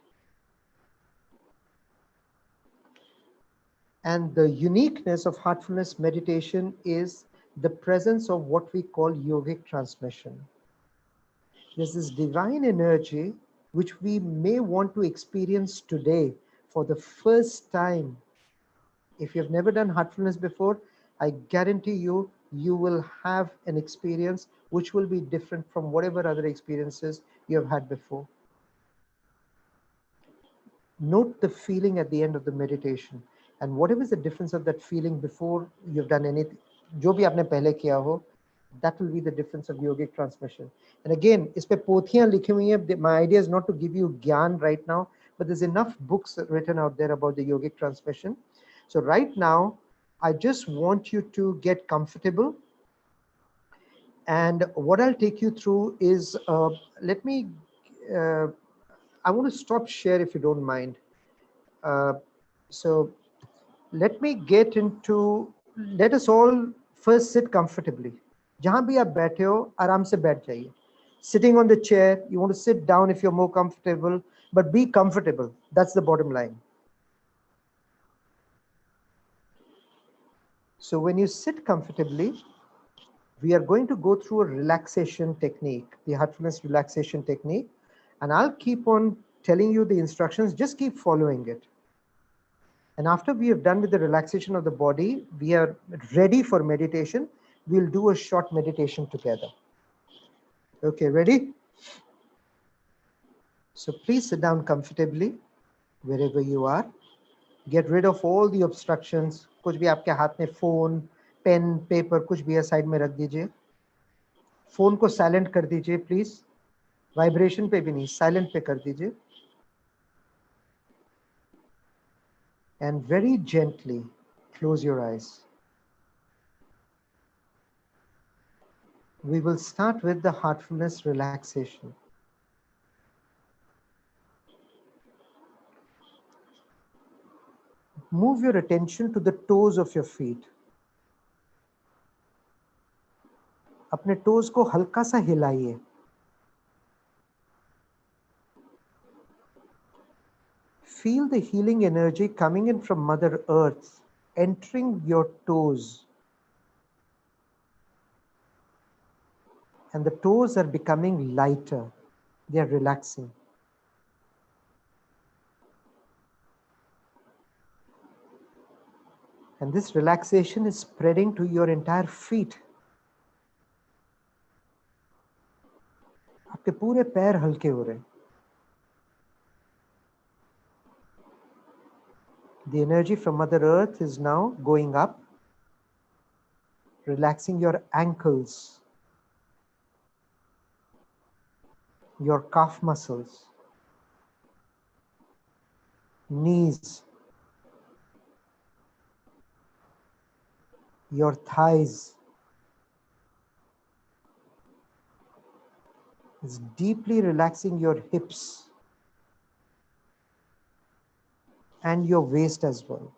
And the uniqueness of heartfulness meditation is the presence of what we call yogic transmission. There's this divine energy which we may want to experience today for the first time. If you've never done heartfulness before, I guarantee you, you will have an experience which will be different from whatever other experiences you have had before. Note the feeling at the end of the meditation, and whatever is the difference of that feeling before you've done anything, जो भी आपने पहले किया हो, that will be the difference of yogic transmission. And again, इस पे पोथियां लिखी हुई हैं. My idea is not to give you ज्ञान right now, but there's enough books written out there about the yogic transmission. So right now, I just want you to get comfortable. And what I'll take you through is, I want to stop share if you don't mind. So let me get into, let us all first sit comfortably. जहाँ भी आप बैठे हो, आराम से बैठ जाइए. Sitting on the chair, you want to sit down if you're more comfortable, but be comfortable. That's the bottom line. So when you sit comfortably, we are going to go through a relaxation technique, the heartfulness relaxation technique, and I'll keep on telling you the instructions. Just keep following it. And after we have done with the relaxation of the body, we are ready for meditation. We'll do a short meditation together. Okay, ready? So please sit down comfortably wherever you are. Get rid of all the obstructions. कुछ भी आपके हाथ में phone, pen, paper, कुछ भी है side में रख दीजिए. Phone को silent कर दीजिए please. Vibration पे भी नहीं, silent पे कर दीजिए. And very gently close your eyes. We will start with the heartfulness relaxation. Move your attention to the toes of your feet. अपने toes को हल्का सा हिलाइए. Feel the healing energy coming in from Mother Earth, entering your toes. And the toes are becoming lighter. They are relaxing. And this relaxation is spreading to your entire feet. आपके पूरे पैर हल्के हो रहे हैं. The energy from Mother Earth is now going up, relaxing your ankles, your calf muscles, knees, your thighs. It's deeply relaxing your hips and your waist as well.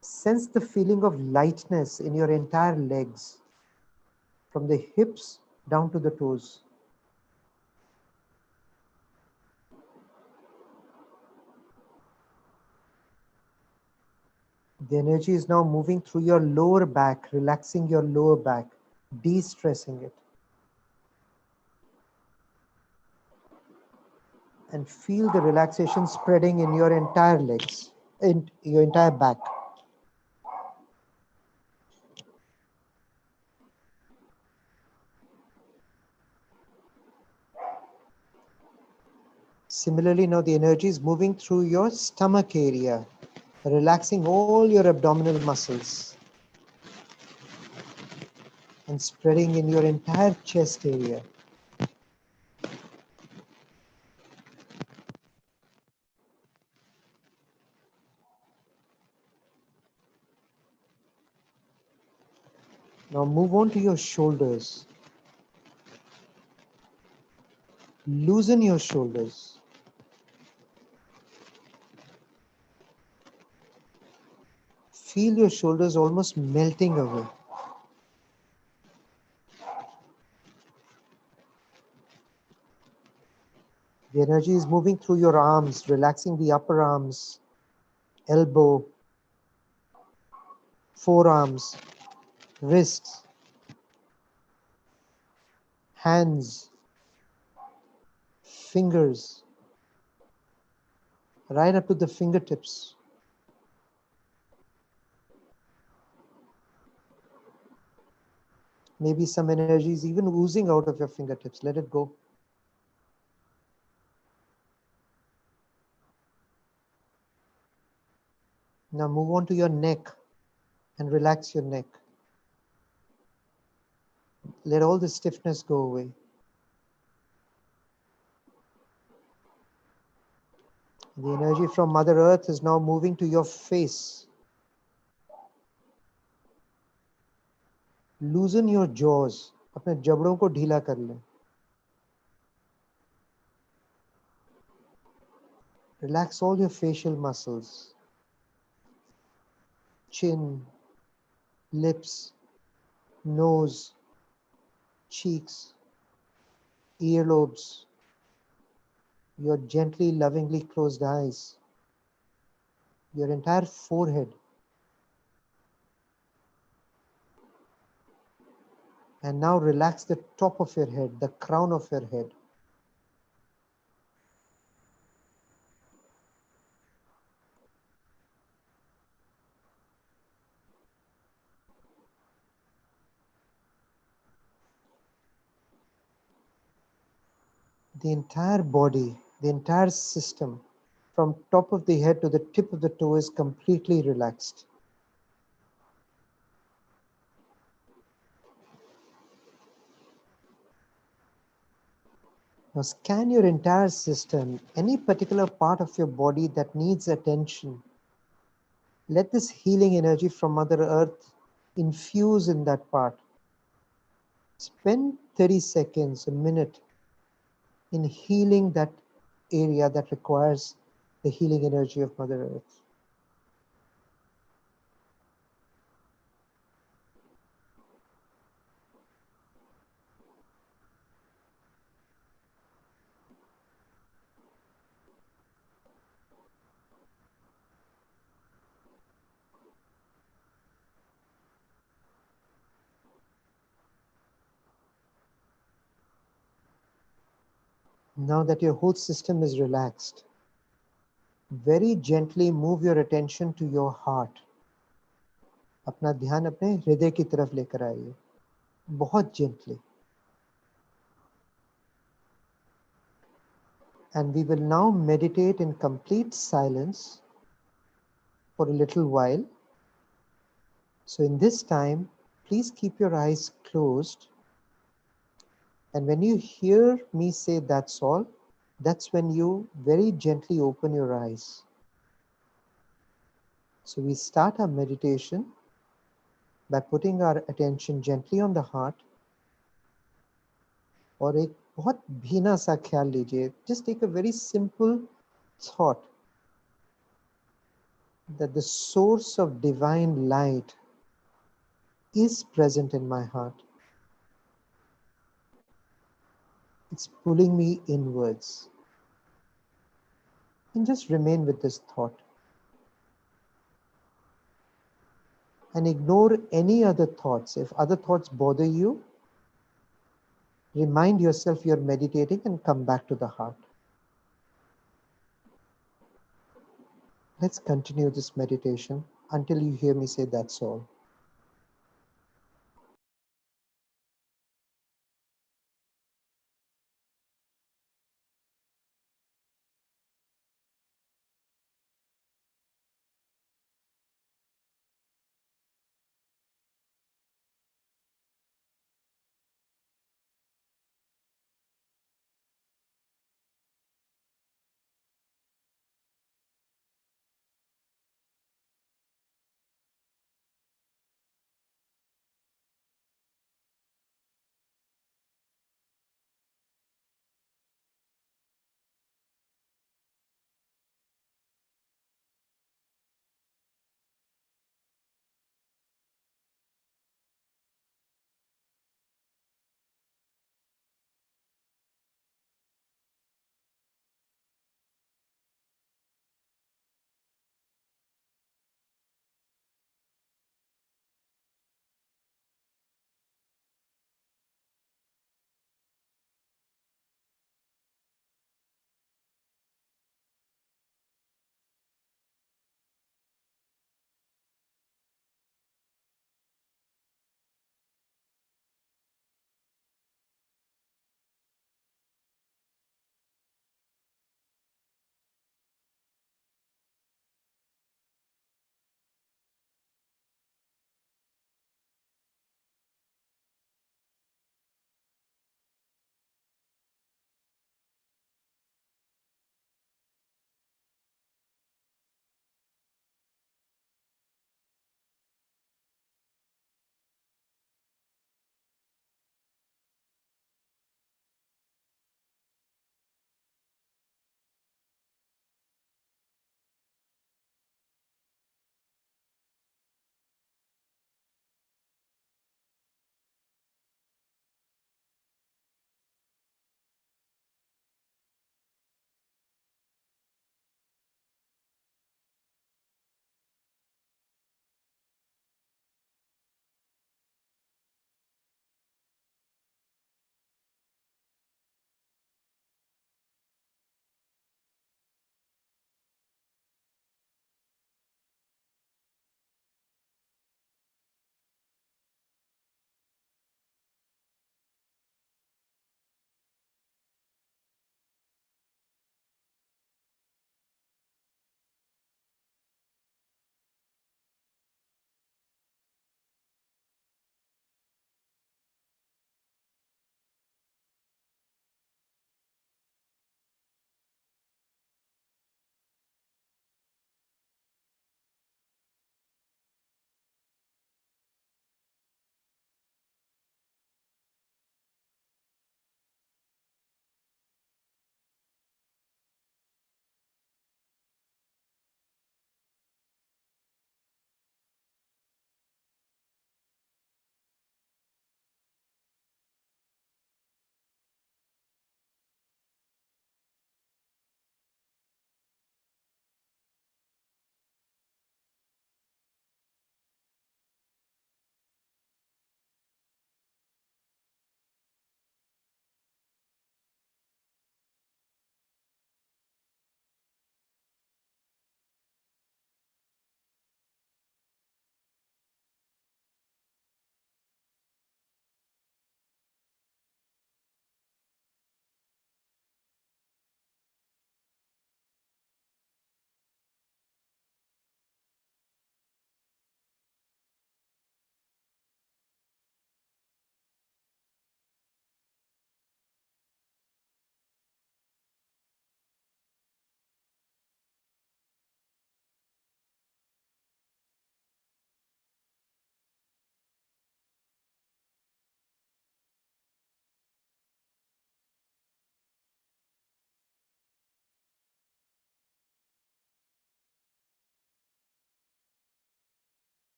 Sense the feeling of lightness in your entire legs, from the hips down to the toes. The energy is now moving through your lower back, relaxing your lower back, de-stressing it. And feel the relaxation spreading in your entire legs, in your entire back. Similarly, now the energy is moving through your stomach area, relaxing all your abdominal muscles and spreading in your entire chest area. Now move on to your shoulders. Loosen your shoulders. Feel your shoulders almost melting away. The energy is moving through your arms, relaxing the upper arms, elbow, forearms, wrists, hands, fingers, right up to the fingertips. Maybe some energy is even oozing out of your fingertips. Let it go. Now move on to your neck and relax your neck. Let all the stiffness go away. The energy from Mother Earth is now moving to your face. Loosen your jaws. अपने जबड़ों को ढीला कर लें. Relax all your facial muscles. Chin, lips, nose, cheeks, earlobes, your gently, lovingly closed eyes, your entire forehead. And now relax the top of your head, the crown of your head. The entire body, the entire system, from top of the head to the tip of the toe is completely relaxed. Now scan your entire system, any particular part of your body that needs attention. Let this healing energy from Mother Earth infuse in that part. Spend 30 seconds, a minute, in healing that area that requires the healing energy of Mother Earth. Now that your whole system is relaxed, very gently move your attention to your heart. अपना ध्यान अपने हृदय की तरफ लेकर आइए, बहुत gently. And we will now meditate in complete silence for a little while. So in this time, please keep your eyes closed. And when you hear me say that's all, that's when you very gently open your eyes. So we start our meditation by putting our attention gently on the heart. और एक बहुत भीना सा ख्याल लीजिए. Just take a very simple thought that the source of divine light is present in my heart. It's pulling me inwards. And just remain with this thought. And ignore any other thoughts. If other thoughts bother you, remind yourself you're meditating and come back to the heart. Let's continue this meditation until you hear me say that's all.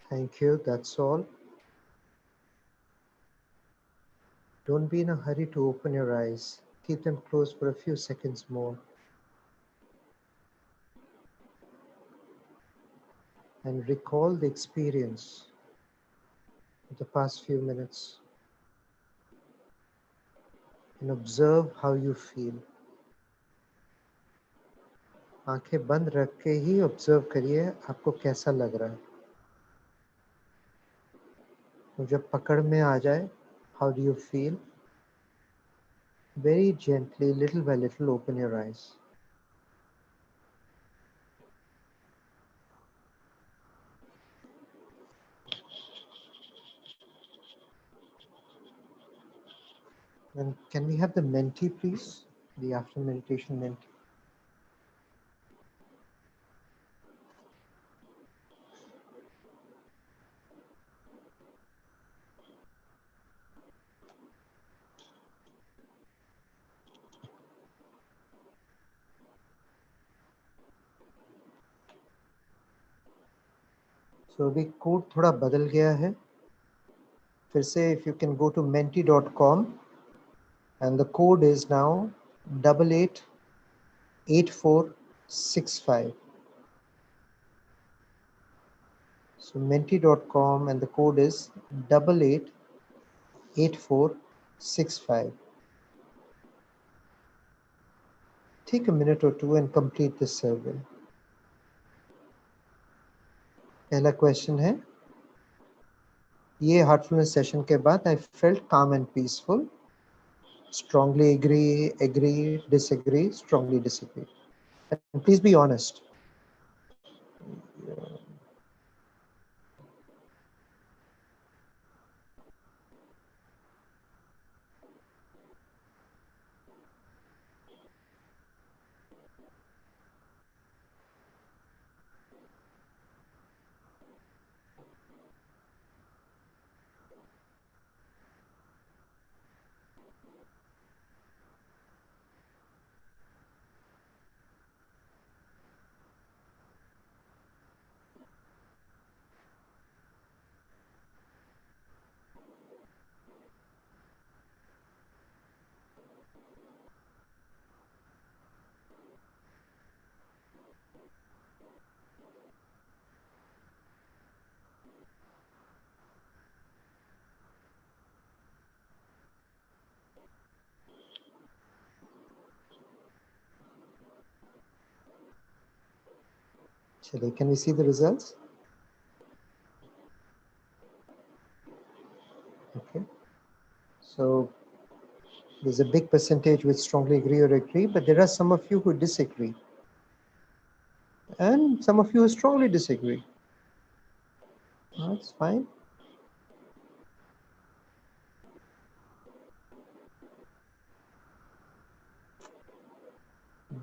Thank you. That's all. Don't be in a hurry to open your eyes. Keep them closed for a few seconds more. And recall the experience of the past few minutes. And observe how you feel. आंखें बंद रख के ही observe करिए आपको कैसा लग रहा है. और जब पकड़ में आ जाए, how do you feel? Very gently, little by little, open your eyes. And can we have the menti, please? The after meditation menti. So अभी कोड थोड़ा बदल गया है. फिर से if you can go to menti.com and the code is now 888465. So menti.com and the code is 888465. Take a minute or two and complete this survey. पहला question है, ये हार्टफुलनेस सेशन के बाद I felt calm and peaceful. Strongly agree, disagree, strongly disagree. And please be honest. Chale, can we see the results? Okay. So there's a big percentage which strongly agree or agree, but there are some of you who disagree. And some of you who strongly disagree. That's fine.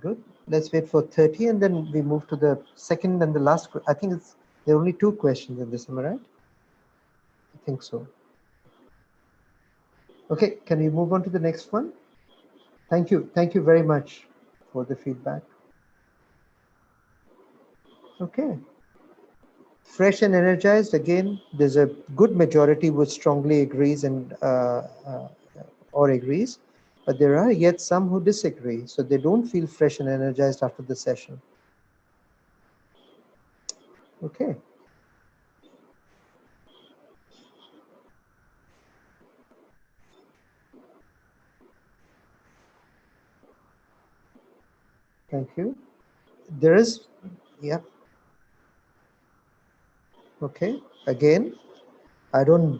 Good. Let's wait for 30 and then we move to the second and the last. I think there are only 2 questions in this, am I right? I think so. Okay, can we move on to the next one? Thank you. Thank you very much for the feedback. Okay. Fresh and energized, again, there's a good majority which strongly agrees and or agrees, but there are yet some who disagree. So they don't feel fresh and energized after the session. Okay. Thank you. There is, yeah. Okay. Again, I don't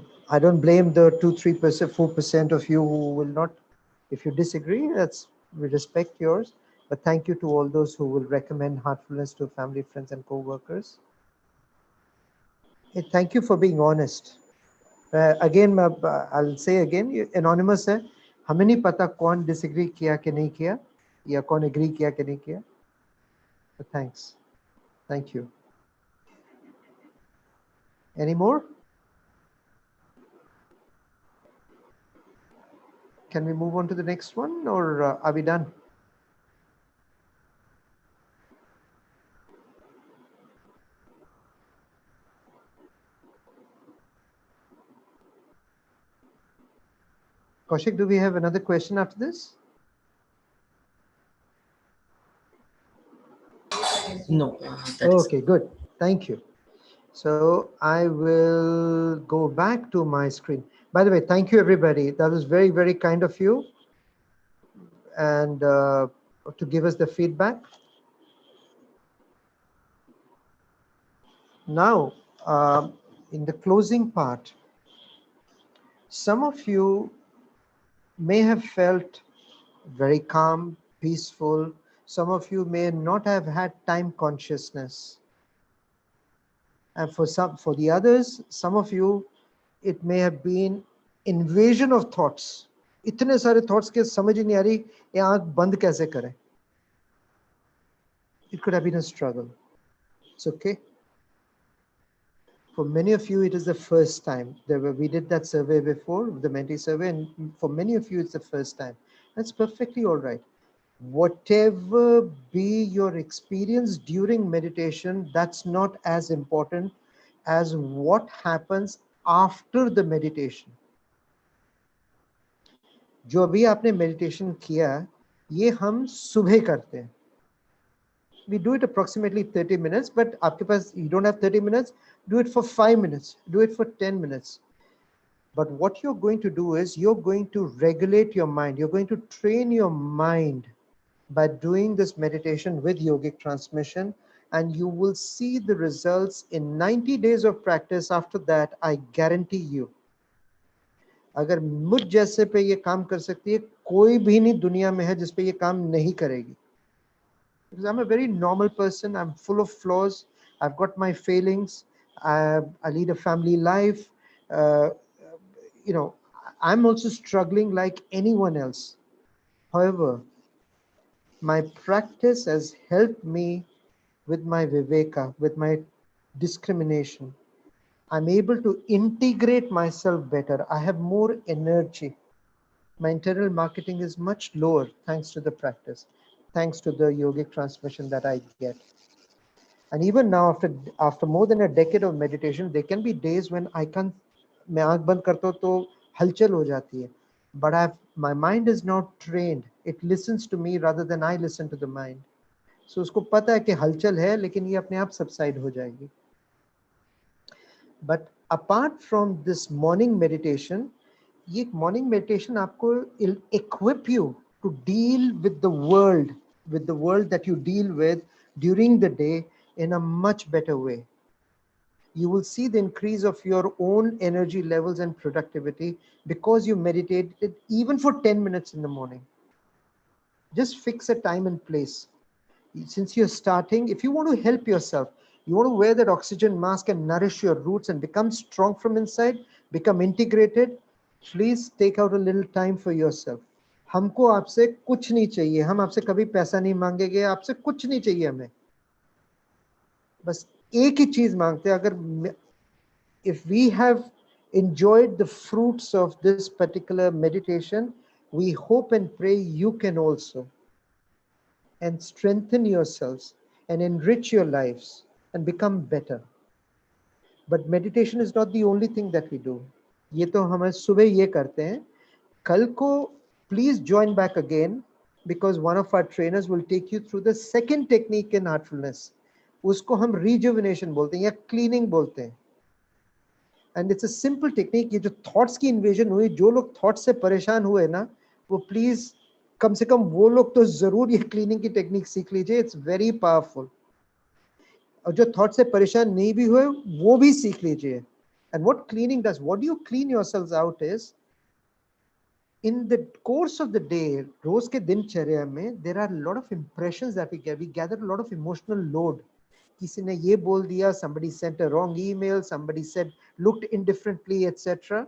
blame the 2-3%, 4% of you who will not. If you disagree, we respect yours. But thank you to all those who will recommend Heartfulness to family, friends, and co-workers. Hey, thank you for being honest. Again, I'll say again, anonymous है, हमें नहीं पता कौन disagree किया कि नहीं किया, या कौन agree किया कि नहीं किया. But thanks. Thank you. Any more? Can we move on to the next one, or are we done? Kaushik, do we have another question after this?
No, that is
Okay, good. Thank you. So I will go back to my screen. By the way, thank you everybody. That was very, very kind of you, and to give us the feedback. Now, in the closing part, some of you may have felt very calm, peaceful. Some of you may not have had time consciousness. And for the others, some of you, it may have been invasion of thoughts. इतने सारे thoughts के समझ ही नहीं आ रही ये आंख बंद कैसे करें. It could have been a struggle. It's okay. For many of you, it is the first time. We did that survey before, the mentee survey, and for many of you, it's the first time. That's perfectly all right. Whatever be your experience during meditation, that's not as important as what happens after the meditation. जो अभी आपने meditation किया, ये हम सुबह करते हैं. We do it approximately 30 minutes, but आपके पास, you don't have 30 minutes, do it for 5 minutes, do it for 10 minutes. But what you're going to do is you're going to regulate your mind. You're going to train your mind by doing this meditation with yogic transmission, and you will see the results in 90 days of practice. After that, I guarantee you, अगर मुझ जैसे पे ये काम कर सकती है, कोई भी नहीं दुनिया में है जिस पे ये काम नहीं करेगी. Because I'm a very normal person. I'm full of flaws. I've got my failings. I lead a family life. Uh, you know, I'm also struggling like anyone else. However, my practice has helped me with my viveka, with my discrimination. I'm able to integrate myself better. I have more energy. My internal marketing is much lower thanks to the practice, thanks to the yogic transmission that I get. And even now, after more than a decade of meditation, there can be days when I can't, मैं आंख बंद करता हूँ तो हलचल हो जाती है. But my mind is now trained. It listens to me rather than I listen to the mind. So उसको पता है कि हलचल है, लेकिन ये अपने आप subside हो जाएगी. But apart from this morning meditation, ये morning meditation आपको will equip you to deal with the world that you deal with during the day in a much better way. You will see the increase of your own energy levels and productivity because you meditated even for 10 minutes in the morning. Just fix a time and place. Since you're starting, if you want to help yourself, you want to wear that oxygen mask and nourish your roots and become strong from inside, become integrated, please take out a little time for yourself. हमको आपसे कुछ नहीं चाहिए, हम आपसे कभी पैसा नहीं मांगेंगे, आपसे कुछ नहीं चाहिए हमें. बस एक ही चीज मांगते हैं. अगर if we have enjoyed the fruits of this particular meditation, we hope and pray you can also, and strengthen yourselves and enrich your lives and become better. But meditation is not the only thing that we do. ये तो हम सुबह ये करते हैं. कल को please join back again, because one of our trainers will take you through the second technique in heartfulness. उसको हम rejuvenation बोलते हैं या cleaning बोलते हैं. And it's a simple technique. ये जो thoughts की invasion हुई, जो लोग thoughts से परेशान हुए ना, वो please कम से कम वो लोग तो जरूर ये cleaning की technique सीख लीजिए. It's very powerful. और जो thoughts से परेशान नहीं भी हुए, वो भी सीख लीजिए. And what cleaning does, what do you clean yourselves out is, in the course of the day, रोज के दिनचर्या में, there are a lot of impressions that we get. We gather a lot of emotional load. किसी ने ये बोल दिया, somebody sent a wrong email, somebody said looked indifferently, etc.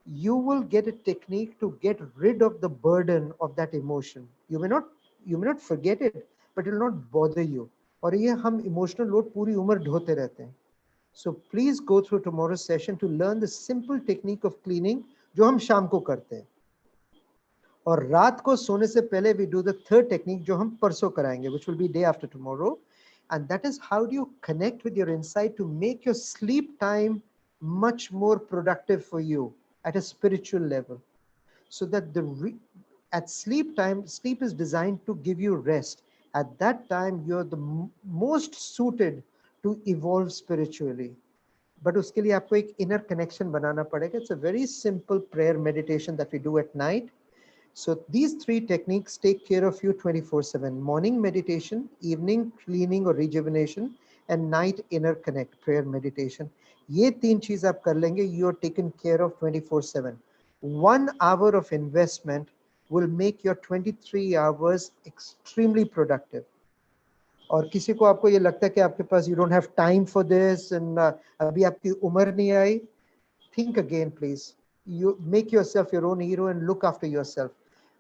You will get a technique to get rid of the burden of that emotion. You may not forget it, but it will not bother you. और ये हम emotional load पूरी उम्र ढोते रहते हैं. So please go through tomorrow's session to learn the simple technique of cleaning जो हम शाम को करते हैं. और रात को सोने से पहले we do the third technique जो हम परसों कराएंगे, which will be day after tomorrow. And that is how do you connect with your inside to make your sleep time much more productive for you at a spiritual level. so that at sleep time, sleep is designed to give you rest. At that time, you're the most suited to evolve spiritually. But uske liye aapko ek inner connection banana padega. It's a very simple prayer meditation that we do at night. So these three techniques take care of you 24/7. Morning meditation, evening cleaning or rejuvenation, and night inner connect, prayer meditation. ये तीन चीज आप कर लेंगे, you are taken care of 24/7. 1 hour of investment will make your 23 hours extremely productive. और किसी को आपको ये लगता है कि आपके पास you don't have time for this and अभी आपकी उम्र नहीं आई, think again please. You make yourself your own hero and look after yourself.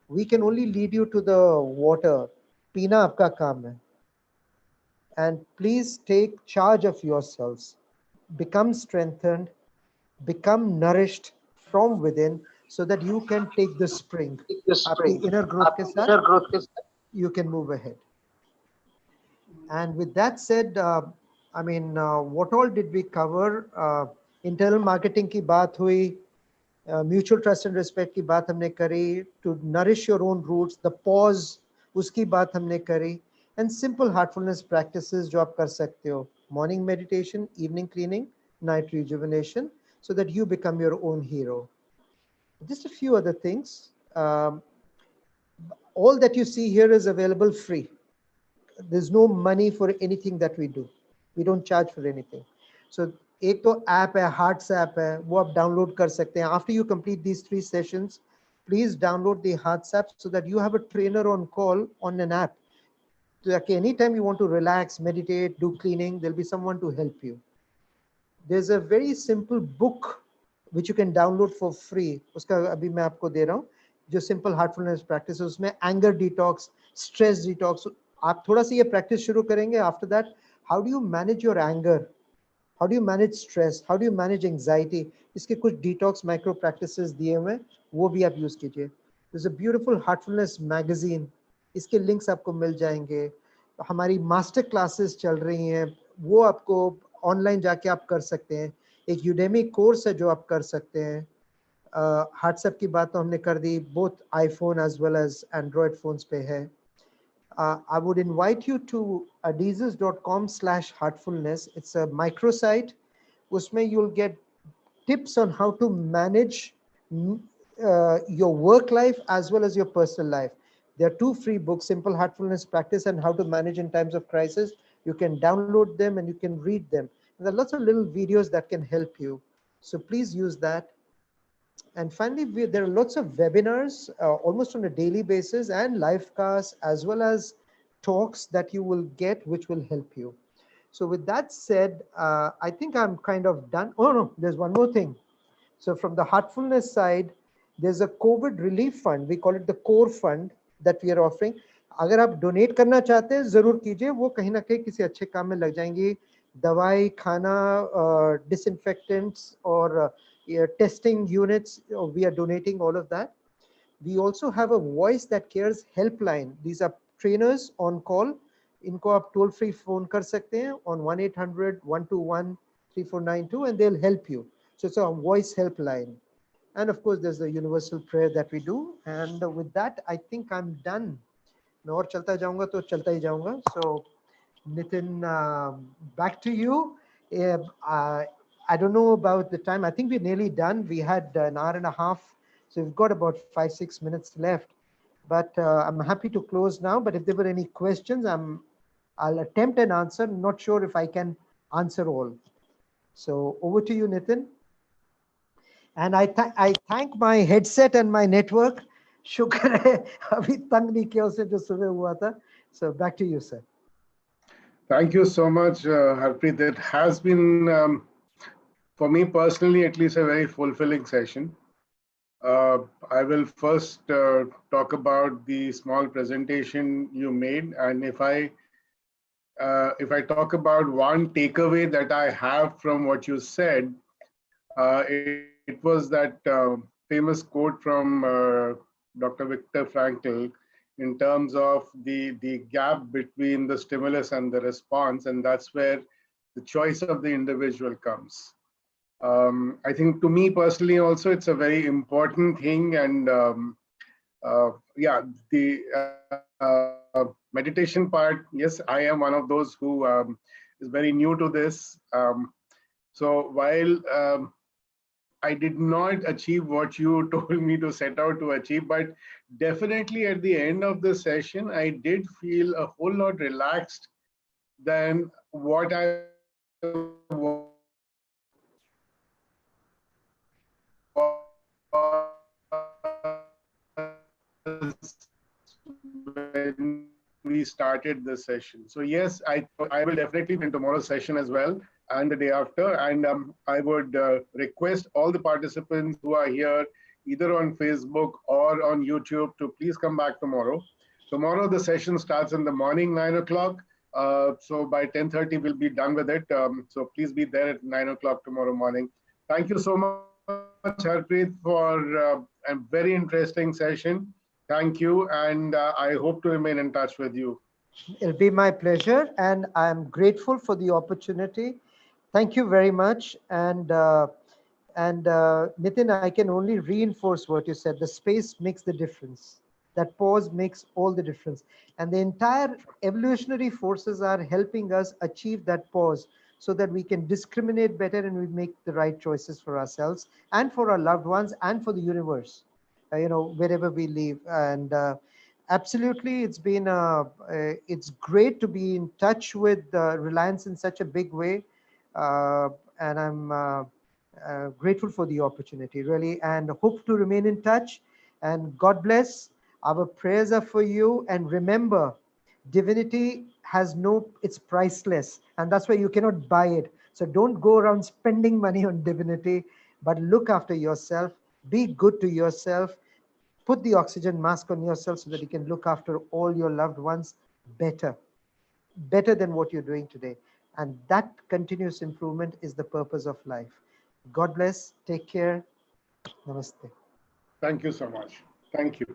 We can only lead you to the water. पीना आपका काम है. And please take charge of yourselves. Become strengthened, become nourished from within so that you can take the spring. आपकी inner growth के साथ you can move ahead. And with that said, what all did we cover? Internal marketing की बात हुई, mutual trust and respect की बात हमने करी, to nourish your own roots, the pause, उसकी बात हमने करी, and simple heartfulness practices जो आप कर सकते हो. Morning meditation, evening cleaning, night rejuvenation, so that you become your own hero. Just a few other things. All that you see here is available free. There's no money for anything that we do. We don't charge for anything. So एक तो app है, Hearts app है, वो आप download कर सकते हैं. After you complete these 3 sessions, please download the Hearts app so that you have a trainer on call on an app. So that anytime you want to relax, meditate, do cleaning, there'll be someone to help you. There's a very simple book which you can download for free. उसका अभी मैं आपको दे रहा हूँ. जो simple heartfulness practice है, उसमें anger detox, stress detox. आप थोड़ा सा ये practice शुरू करेंगे. After that, how do you manage your anger? How do you manage stress? How do you manage anxiety? इसके कुछ detox micro practices दिए हुए हैं, वो भी आप use कीजिए. There's a beautiful heartfulness magazine. इसके links आपको मिल जाएंगे. हमारी master classes चल रही हैं, वो आपको online जाके आप कर सकते हैं. एक Udemy course है जो आप कर सकते हैं. WhatsApp की बात तो हमने कर दी, both iPhone as well as Android phones पे है. I would invite you to adhesives.com/heartfulness. It's a microsite. Usme you'll get tips on how to manage your work life as well as your personal life. There are 2 free books, Simple Heartfulness Practice and How to Manage in Times of Crisis. You can download them and you can read them. And there are lots of little videos that can help you. So please use that. And finally, there are lots of webinars almost on a daily basis and live casts as well as talks that you will get, which will help you. So with that said, I think I'm kind of done. Oh no, there's one more thing. So from the Heartfulness side, there's a COVID relief fund. We call it the core fund that we are offering. अगर आप donate करना चाहते हैं, जरूर कीजिए. वो कहीं ना कहीं किसी अच्छे काम में लग जाएंगी. दवाई, खाना, disinfectants और testing units, we are donating all of that. We also have a voice that cares helpline. These are trainers on call. इनको आप toll free phone कर सकते हैं on 1-800-121-3492 and they'll help you. So it's a voice helpline. And of course, there's the universal prayer that we do. And with that, I think I'm done. मैं और चलता जाऊंगा तो चलता ही जाऊंगा. So Nitin, back to you. I don't know about the time. I think we're nearly done. We had an hour and a half. So we've got about 5-6 minutes left. But I'm happy to close now. But if there were any questions, I'll attempt an answer. Not sure if I can answer all. So over to you, Nitin. And I thank my headset and my network. शुक्र है अभी तंग नहीं किया उसे जो सुबह हुआ था. So back to you, sir.
Thank you so much, Harpreet. It has been, for me personally, at least a very fulfilling session. I will first talk about the small presentation you made, and if I talk about one takeaway that I have from what you said, it was that famous quote from Dr. Viktor Frankl in terms of the gap between the stimulus and the response, and that's where the choice of the individual comes. I think to me personally also, it's a very important thing. And yeah, the meditation part, yes, I am one of those who is very new to this. So while I did not achieve what you told me to set out to achieve, but definitely at the end of the session, I did feel a whole lot relaxed than what I when we started this session. So yes, I will definitely be in tomorrow's session as well and the day after. And I would request all the participants who are here, either on Facebook or on YouTube, to please come back tomorrow. Tomorrow the session starts in the morning, 9 o'clock. So by 10:30 we'll be done with it. So please be there at 9 o'clock tomorrow morning. Thank you so much, Harpreet, for a very interesting session. Thank you, and I hope to remain in touch with you.
It'll be my pleasure, and I'm grateful for the opportunity. Thank you very much. And Nitin, I can only reinforce what you said. The space makes the difference. That pause makes all the difference. And the entire evolutionary forces are helping us achieve that pause so that we can discriminate better and we make the right choices for ourselves and for our loved ones and for the universe, wherever we live. And absolutely, it's great to be in touch with Reliance in such a big way. And I'm grateful for the opportunity, really, and hope to remain in touch. And God bless. Our prayers are for you. And remember, divinity has it's priceless. And that's why you cannot buy it. So don't go around spending money on divinity, but look after yourself. Be good to yourself. Put the oxygen mask on yourself so that you can look after all your loved ones better than what you're doing today. And that continuous improvement is the purpose of life. God bless. Take care. Namaste.
Thank you so much. Thank you.